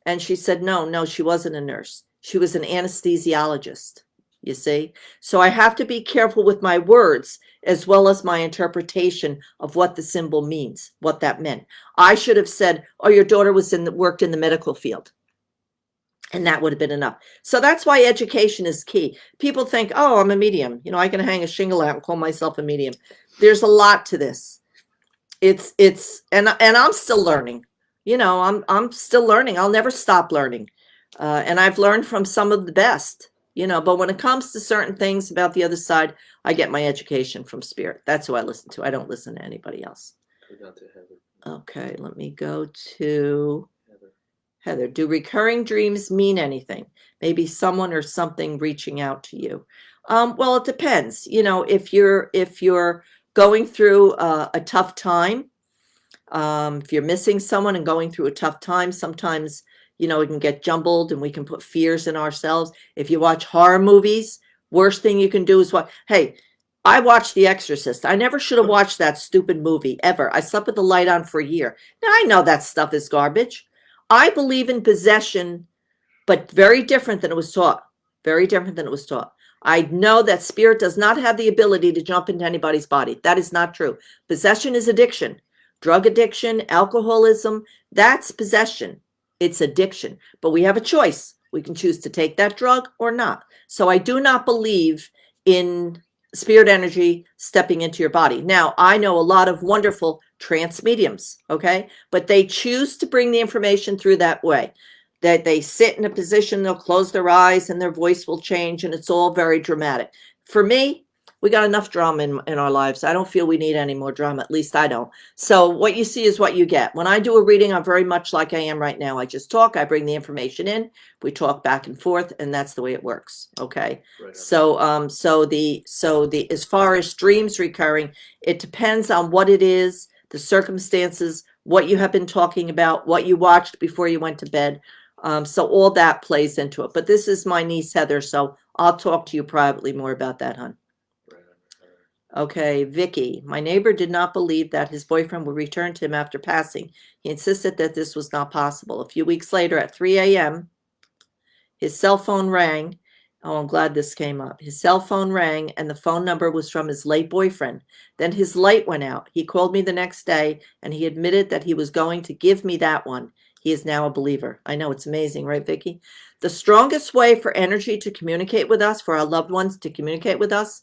And she said, no, she wasn't a nurse. She was an anesthesiologist, you see. So I have to be careful with my words as well as my interpretation of what the symbol means, what that meant. I should have said, oh, your daughter worked in the medical field. And that would have been enough. So that's why education is key. People think, oh, I'm a medium. I can hang a shingle out and call myself a medium. There's a lot to this. And I'm still learning. I'm still learning. I'll never stop learning. And I've learned from some of the best, but when it comes to certain things about the other side, I get my education from Spirit. That's who I listen to. I don't listen to anybody else. Go down to Heather. Okay, let me go to Heather. Do recurring dreams mean anything? Maybe someone or something reaching out to you. Well, it depends. If you're going through a tough time, if you're missing someone and going through a tough time, sometimes it can get jumbled and we can put fears in ourselves. If you watch horror movies, worst thing you can do is hey, I watched The Exorcist. I never should have watched that stupid movie ever. I slept with the light on for a year. Now I know that stuff is garbage. I believe in possession, but very different than it was taught. Very different than it was taught. I know that Spirit does not have the ability to jump into anybody's body. That is not true. Possession is addiction. Drug addiction, alcoholism, that's possession. It's addiction. But we have a choice. We can choose to take that drug or not. So I do not believe in spirit energy stepping into your body. Now, I know a lot of wonderful trance mediums, okay? But they choose to bring the information through that way. That they sit in a position, they'll close their eyes and their voice will change, and it's all very dramatic. For me, we got enough drama in our lives. I don't feel we need any more drama. At least I don't. So what you see is what you get. When I do a reading, I'm very much like I am right now. I just talk. I bring the information in. We talk back and forth, and that's the way it works. Okay. Right. So as far as dreams recurring, it depends on what it is, the circumstances, what you have been talking about, what you watched before you went to bed. So all that plays into it. But this is my niece Heather, so I'll talk to you privately more about that, hon. Okay, Vicky. My neighbor did not believe that his boyfriend would return to him after passing. He insisted that this was not possible. A few weeks later at 3 a.m., his cell phone rang. Oh, I'm glad this came up. His cell phone rang, and the phone number was from his late boyfriend. Then his light went out. He called me the next day, and he admitted that he was going to give me that one. He is now a believer. I know, it's amazing, right, Vicky? The strongest way for energy to communicate with us, for our loved ones to communicate with us,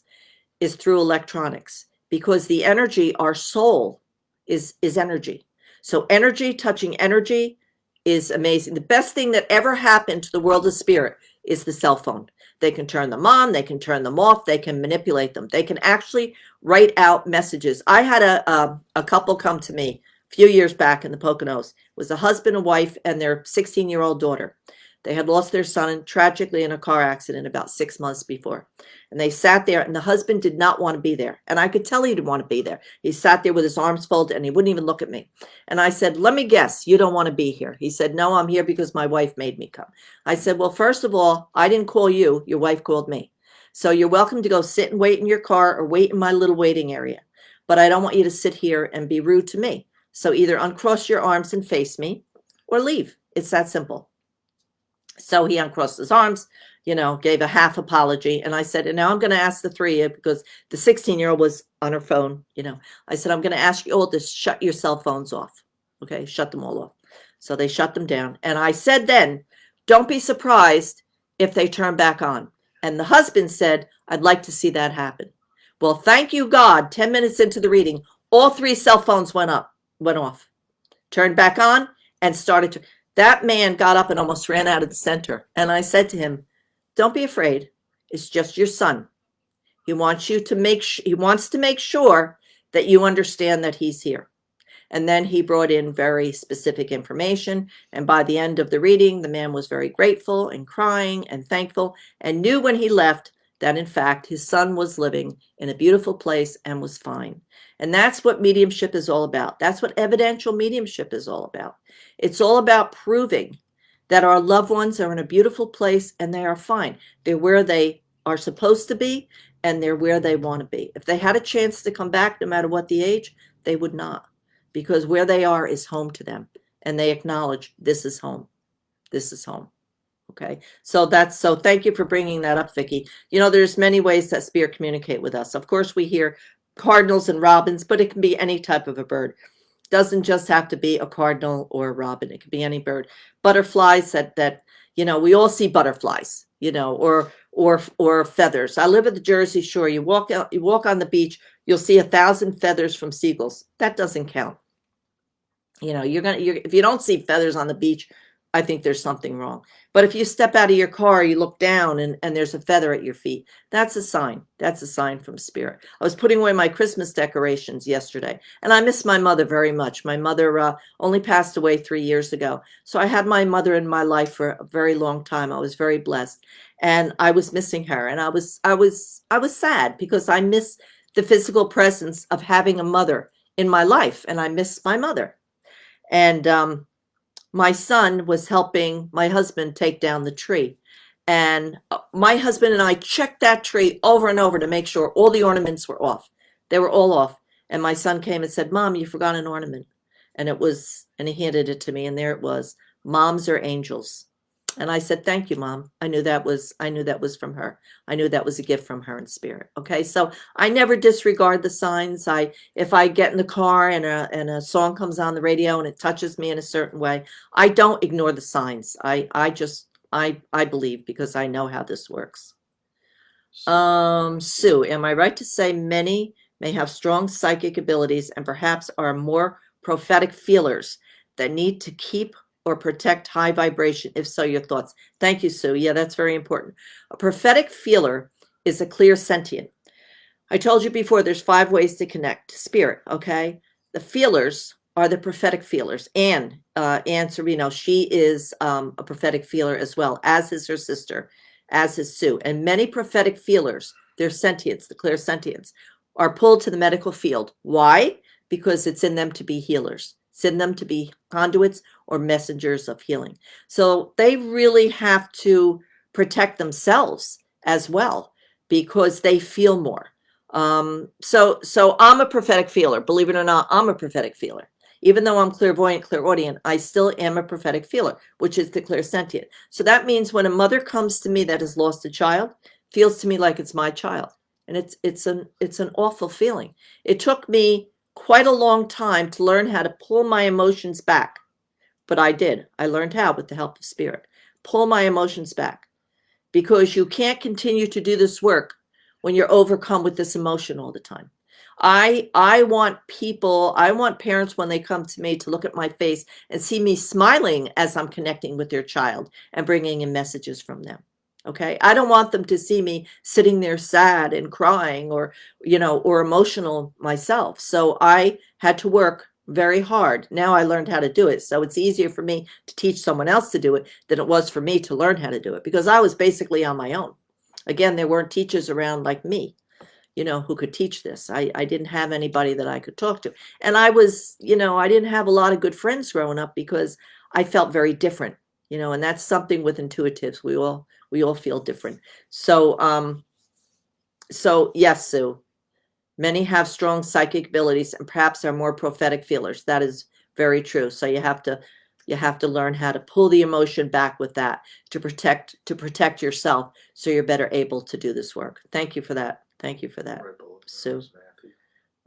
is through electronics, because the energy, our soul, is energy. So energy touching energy is amazing. The best thing that ever happened to the world of spirit is the cell phone. They can turn them on, they can turn them off, they can manipulate them. They can actually write out messages. I had a couple come to me a few years back in the Poconos. It was a husband and wife and their 16-year-old daughter. They had lost their son tragically in a car accident about 6 months before. And they sat there, and the husband did not want to be there. And I could tell he didn't want to be there. He sat there with his arms folded, and he wouldn't even look at me. And I said, let me guess, you don't want to be here. He said, no, I'm here because my wife made me come. I said, well, first of all, I didn't call you. Your wife called me. So you're welcome to go sit and wait in your car or wait in my little waiting area. But I don't want you to sit here and be rude to me. So either uncross your arms and face me or leave. It's that simple. So he uncrossed his arms, gave a half apology. And I said, and now I'm going to ask the three of you, because the 16-year-old was on her phone. I said, I'm going to ask you all to shut your cell phones off. Okay, shut them all off. So they shut them down. And I said then, don't be surprised if they turn back on. And the husband said, I'd like to see that happen. Well, thank you, God. 10 minutes into the reading, all three cell phones went off, turned back on, and started to. That man got up and almost ran out of the center. And I said to him, don't be afraid. It's just your son. He wants to make sure that you understand that he's here. And then he brought in very specific information. And by the end of the reading, the man was very grateful and crying and thankful, and knew when he left that, in fact, his son was living in a beautiful place and was fine. And that's what mediumship is all about. That's what evidential mediumship is all about. It's all about proving that our loved ones are in a beautiful place and they are fine. They're where they are supposed to be, and they're where they want to be. If they had a chance to come back, no matter what the age, they would not, because where they are is home to them, and they acknowledge this is home. This is home. Okay, so thank you for bringing that up, Vicki. There's many ways that spirit communicate with us. Of course, we hear cardinals and robins, but it can be any type of a bird. It doesn't just have to be a cardinal or a robin. It could be any bird. Butterflies that we all see butterflies, or feathers. I live at the Jersey Shore. You walk on the beach, you'll see 1,000 feathers from seagulls. That doesn't count. If you don't see feathers on the beach, I think there's something wrong. But if you step out of your car, you look down and there's a feather at your feet, that's a sign. That's a sign from spirit. I was putting away my Christmas decorations yesterday, and I miss my mother very much. My mother only passed away 3 years ago. So I had my mother in my life for a very long time. I was very blessed, and I was missing her. And I was sad, because I miss the physical presence of having a mother in my life, and I miss my mother. And my son was helping my husband take down the tree. And my husband and I checked that tree over and over to make sure all the ornaments were off. They were all off. And my son came and said, Mom, you forgot an ornament. And he handed it to me, and there it was. Moms are angels. And I said, thank you, Mom. I knew that was from her. I knew that was a gift from her in spirit. Okay, so I never disregard the signs. If I get in the car and a song comes on the radio and it touches me in a certain way, I don't ignore the signs. I believe, because I know how this works. Sue, am I right to say many may have strong psychic abilities and perhaps are more prophetic feelers that need to keep or protect high vibration? If so, your thoughts. Thank you, Sue. Yeah, that's very important. A prophetic feeler is a clear sentient. I told you before, there's 5 ways to connect to spirit. Okay, the feelers are the prophetic feelers. Anne Serino, she is a prophetic feeler as well, as is her sister, as is Sue. And many prophetic feelers, their sentients, the clear sentients, are pulled to the medical field. Why? Because it's in them to be healers. It's in them to be conduits or messengers of healing. So they really have to protect themselves as well, because they feel more. So I'm a prophetic feeler. Believe it or not, I'm a prophetic feeler. Even though I'm clairvoyant, clairaudient, I still am a prophetic feeler, which is the clairsentient. So that means when a mother comes to me that has lost a child, feels to me like it's my child, and it's an awful feeling. It took me quite a long time to learn how to pull my emotions back, but I did. I learned how with the help of spirit. Pull my emotions back, because you can't continue to do this work when you're overcome with this emotion all the time. I want people, I want parents when they come to me to look at my face and see me smiling as I'm connecting with their child and bringing in messages from them. Okay? I don't want them to see me sitting there sad and crying, or emotional myself. So I had to work very hard. Now I learned how to do it. So it's easier for me to teach someone else to do it than it was for me to learn how to do it, because I was basically on my own. Again, there weren't teachers around like me, who could teach this. I didn't have anybody that I could talk to. And I didn't have a lot of good friends growing up because I felt very different, and that's something with intuitives. We all feel different. So yes, Sue, many have strong psychic abilities and perhaps are more prophetic feelers. That is very true. So you have to learn how to pull the emotion back with that to protect yourself, so you're better able to do this work. Thank you for that. Thank you for that, Sue.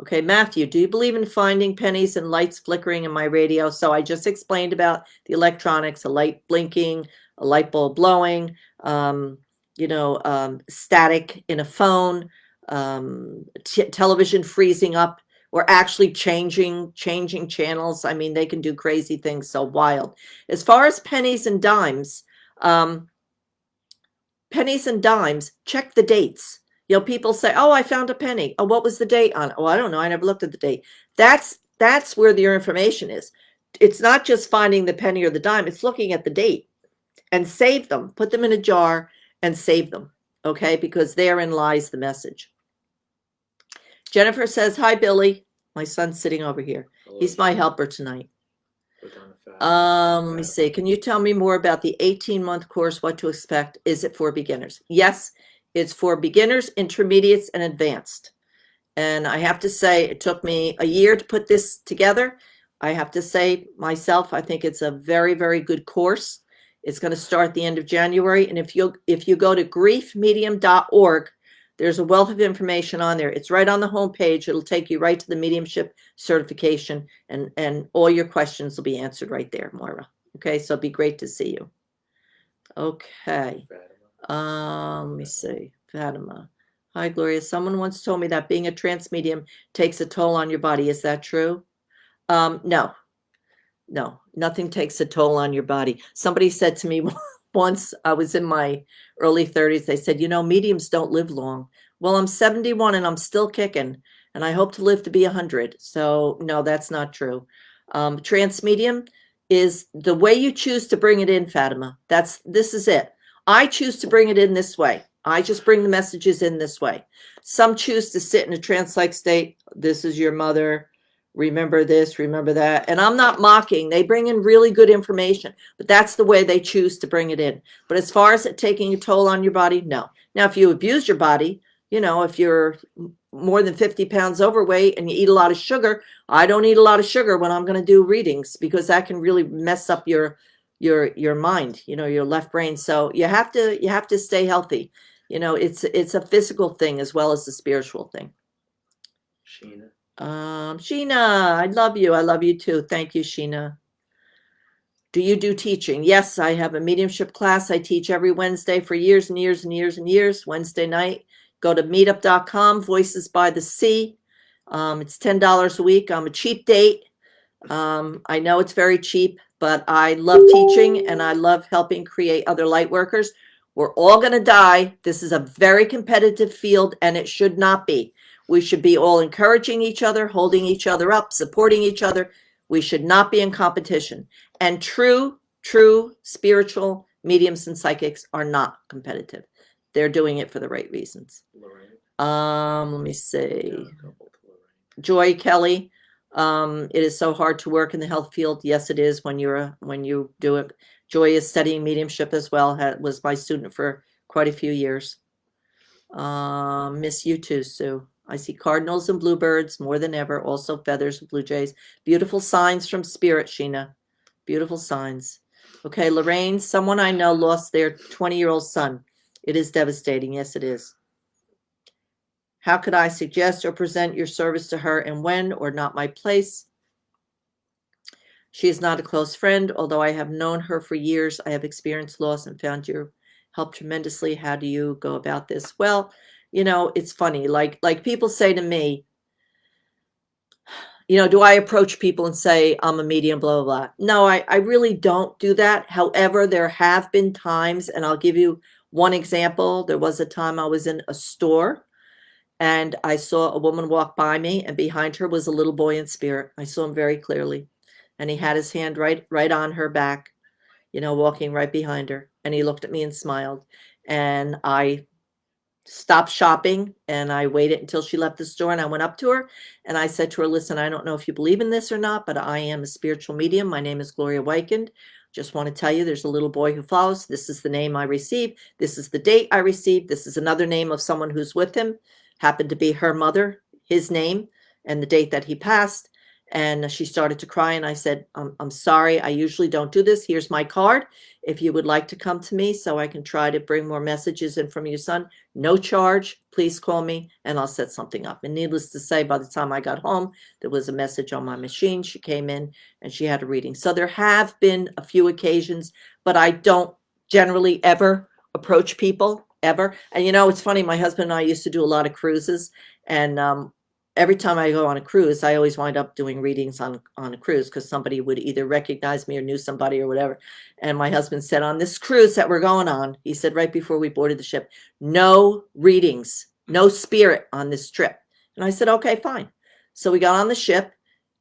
Okay, Matthew, do you believe in finding pennies and lights flickering in my radio? So I just explained about the electronics, a light blinking, a light bulb blowing, static in a phone, television freezing up, or actually changing channels. I mean, they can do crazy things, so wild. As far as um, pennies and dimes, check the dates. People say, "Oh, I found a penny." Oh, what was the date on it? Oh, I don't know. I never looked at the date. That's where your information is. It's not just finding the penny or the dime. It's looking at the date, and save them. Put them in a jar and save them. Okay, because therein lies the message. Jennifer says, "Hi, Billy. My son's sitting over here. He's my helper tonight." Let me see. Can you tell me more about the 18-month course? What to expect? Is it for beginners? Yes, it's for beginners, intermediates, and advanced. And I have to say, it took me a year to put this together. I have to say myself, I think it's a very, very good course. It's going to start the end of January. And if you go to griefmedium.org, there's a wealth of information on there. It's right on the homepage. It'll take you right to the mediumship certification, and all your questions will be answered right there, Moira. Okay, so it'd be great to see you. Okay. Let me see. Fatima. Hi, Gloria. Someone once told me that being a trance medium takes a toll on your body. Is that true? No, nothing takes a toll on your body. Somebody said to me once, I was in my early 30s, they said, mediums don't live long. Well, I'm 71 and I'm still kicking, and I hope to live to be 100. So no, that's not true. Trance medium is the way you choose to bring it in, Fatima. This is it. I choose to bring it in this way. I just bring the messages in this way. Some choose to sit in a trance-like state. This is your mother. Remember this, remember that. And I'm not mocking. They bring in really good information, but that's the way they choose to bring it in. But as far as it taking a toll on your body, no. Now, if you abuse your body, if you're more than 50 pounds overweight and you eat a lot of sugar, I don't eat a lot of sugar when I'm going to do readings, because that can really mess up your mind, your left brain. So you have to stay healthy. It's a physical thing as well as a spiritual thing. Sheena, I love you. I love you too. Thank you, Sheena. Do you do teaching? Yes, I have a mediumship class. I teach every Wednesday for years and years and years and years. Wednesday night, go to meetup.com, Voices by the Sea. It's $10 a week. I'm a cheap date. I know it's very cheap, but I love teaching and I love helping create other light workers. We're all going to die. This is a very competitive field, and it should not be. We should be all encouraging each other, holding each other up, supporting each other. We should not be in competition. And true spiritual mediums and psychics are not competitive. They're doing it for the right reasons. Let me see. Joy Kelly. It is so hard to work in the health field. Yes, it is when you do it. Joy is studying mediumship as well. Was my student for quite a few years. Miss you too, Sue. I see cardinals and bluebirds more than ever, also feathers and blue jays. Beautiful signs from spirit, Sheena. Beautiful signs. Okay, Lorraine, someone I know lost their 20-year-old son. It is devastating. Yes, it is. How could I suggest or present your service to her and when or not my place? She is not a close friend, although I have known her for years. I have experienced loss and found your help tremendously. How do you go about this? Well, it's funny. Like people say to me, do I approach people and say I'm a medium, blah, blah, blah? No, I really don't do that. However, there have been times, and I'll give you one example. There was a time I was in a store and I saw a woman walk by me, and behind her was a little boy in spirit. I saw him very clearly. And he had his hand right on her back, walking right behind her. And he looked at me and smiled. And I stopped shopping and I waited until she left the store, and I went up to her and I said to her, listen, I don't know if you believe in this or not, but I am a spiritual medium. My name is Gloria Weichand. Just want to tell you there's a little boy who follows. This is the name I received. This is the date I received. This is another name of someone who's with him. Happened to be her mother, his name, and the date that he passed. And she started to cry, and I said, I'm sorry, I usually don't do this. Here's my card. If you would like to come to me so I can try to bring more messages in from your son, no charge, please call me and I'll set something up. And needless to say, by the time I got home, there was a message on my machine. She came in and she had a reading. So there have been a few occasions, but I don't generally ever approach people, ever. And it's funny, my husband and I used to do a lot of cruises, and every time I go on a cruise, I always wind up doing readings on a cruise because somebody would either recognize me or knew somebody or whatever. And my husband said, on this cruise that we're going on, he said right before we boarded the ship, no readings, no spirit on this trip. And I said, okay, fine. So we got on the ship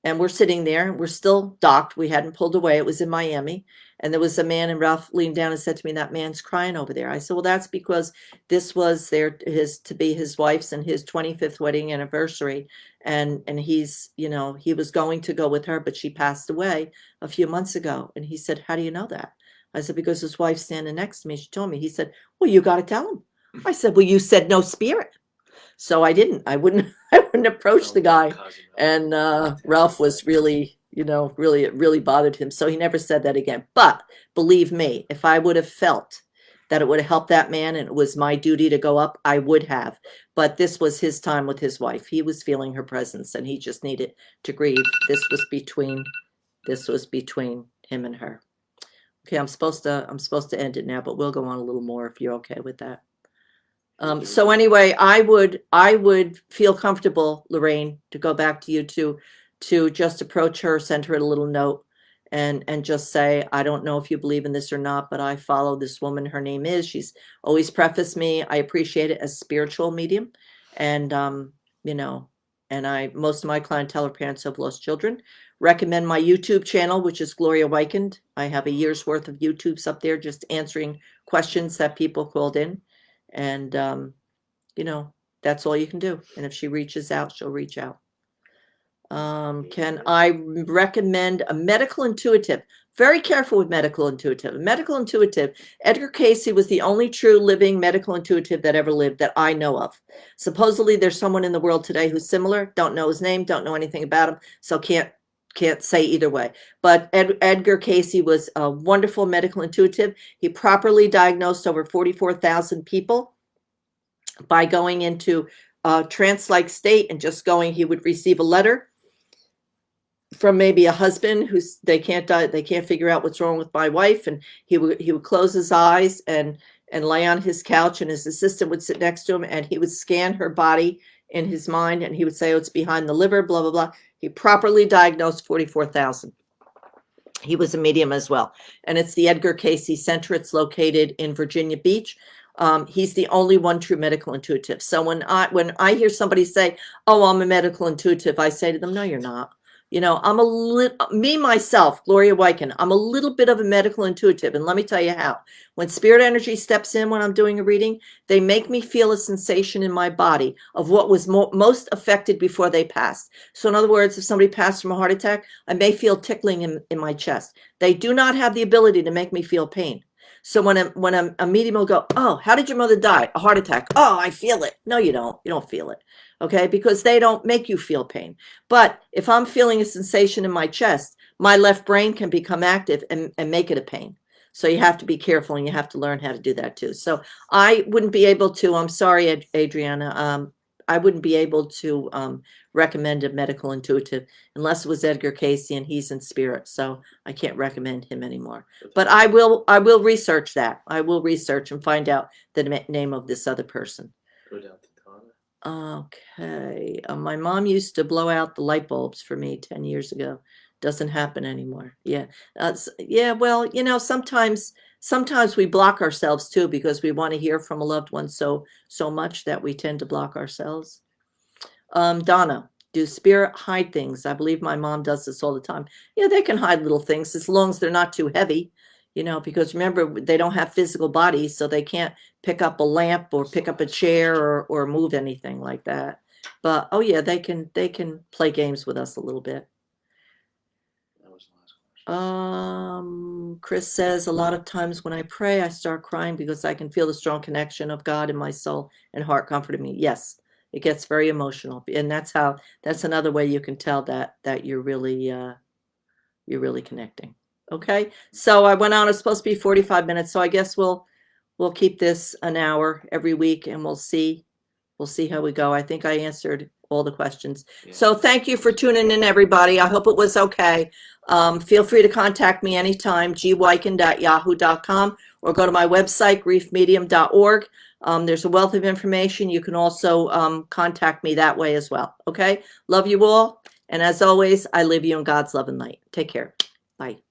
and we're sitting there. We're still docked. We hadn't pulled away. It was in Miami. And there was a man, and Ralph leaned down and said to me, that man's crying over there. I said, well, that's because this was to be his wife's and his 25th wedding anniversary. And he's, he was going to go with her, but she passed away a few months ago. And he said, how do you know that? I said, because his wife's standing next to me. She told me. He said, well, you got to tell him. I said, well, you said no spirit. So I didn't. I wouldn't approach the guy. And Ralph was really, really, it really bothered him. So he never said that again. But believe me, if I would have felt that it would have helped that man and it was my duty to go up, I would have. But this was his time with his wife. He was feeling her presence and he just needed to grieve. This was between him and her. Okay, I'm supposed to end it now, but we'll go on a little more if you're okay with that. So anyway, I would feel comfortable, Lorraine, to go back to you to just approach her, send her a little note, and just say, I don't know if you believe in this or not, but I follow this woman. Her name is. She's always prefaced me. I appreciate it as spiritual medium, and and most of my clientele are parents who have lost children. Recommend my YouTube channel, which is Gloria Weichand. I have a year's worth of YouTubes up there, just answering questions that people called in. And, that's all you can do. And if she reaches out, she'll reach out. Can I recommend a medical intuitive? Very careful with medical intuitive. Medical intuitive, Edgar Cayce was the only true living medical intuitive that ever lived that I know of. Supposedly there's someone in the world today who's similar. Don't know his name, don't know anything about him, so can't say either way. But Edgar Cayce was a wonderful medical intuitive. He properly diagnosed over 44,000 people by going into a trance-like state and just going. He would receive a letter from maybe a husband who's they can't figure out what's wrong with my wife, and he would close his eyes and lay on his couch, and his assistant would sit next to him, and he would scan her body in his mind, and he would say, oh, it's behind the liver, blah, blah, blah. He properly diagnosed 44,000. He was a medium as well. And it's the Edgar Cayce Center. It's located in Virginia Beach. He's the only one true medical intuitive. So when I hear somebody say, oh, I'm a medical intuitive, I say to them, no, you're not. Me, myself, Gloria Weichand, I'm a little bit of a medical intuitive. And let me tell you how. When spirit energy steps in when I'm doing a reading, they make me feel a sensation in my body of what was most affected before they passed. So in other words, if somebody passed from a heart attack, I may feel tickling in my chest. They do not have the ability to make me feel pain. So when a medium will go, oh, how did your mother die? A heart attack. Oh, I feel it. No, you don't. You don't feel it. Okay, because they don't make you feel pain. But if I'm feeling a sensation in my chest, my left brain can become active and make it a pain. So you have to be careful, and you have to learn how to do that too. So I wouldn't be able to, I'm sorry, Adriana, I wouldn't be able to recommend a medical intuitive unless it was Edgar Casey, and he's in spirit. So I can't recommend him anymore. But I will research that. I will research and find out the name of this other person. Go down to Donna. Okay. My mom used to blow out the light bulbs for me 10 years ago. Doesn't happen anymore. Yeah. Yeah. Well, you know, sometimes we block ourselves too, because we want to hear from a loved one so much that we tend to block ourselves. Donna, do spirit hide things? I believe my mom does this all the time. Yeah, they can hide little things as long as they're not too heavy, you know, because remember, they don't have physical bodies, so they can't pick up a lamp or pick up a chair or move anything like that. But oh yeah, they can play games with us a little bit. That was the last question. Chris says, a lot of times when I pray, I start crying because I can feel the strong connection of God in my soul and heart comforting me. Yes, it gets very emotional, and that's another way you can tell that you're really connecting. Okay, so I went on. It's supposed to be 45 minutes, so I guess we'll keep this an hour every week, and we'll see how we go. I think I answered all the questions. Yeah. So thank you for tuning in, everybody. I hope it was okay. Feel free to contact me anytime, gweichand@yahoo.com, or go to my website, griefmedium.org. There's a wealth of information. You can also contact me that way as well. Okay, love you all. And as always, I leave you in God's love and light. Take care. Bye.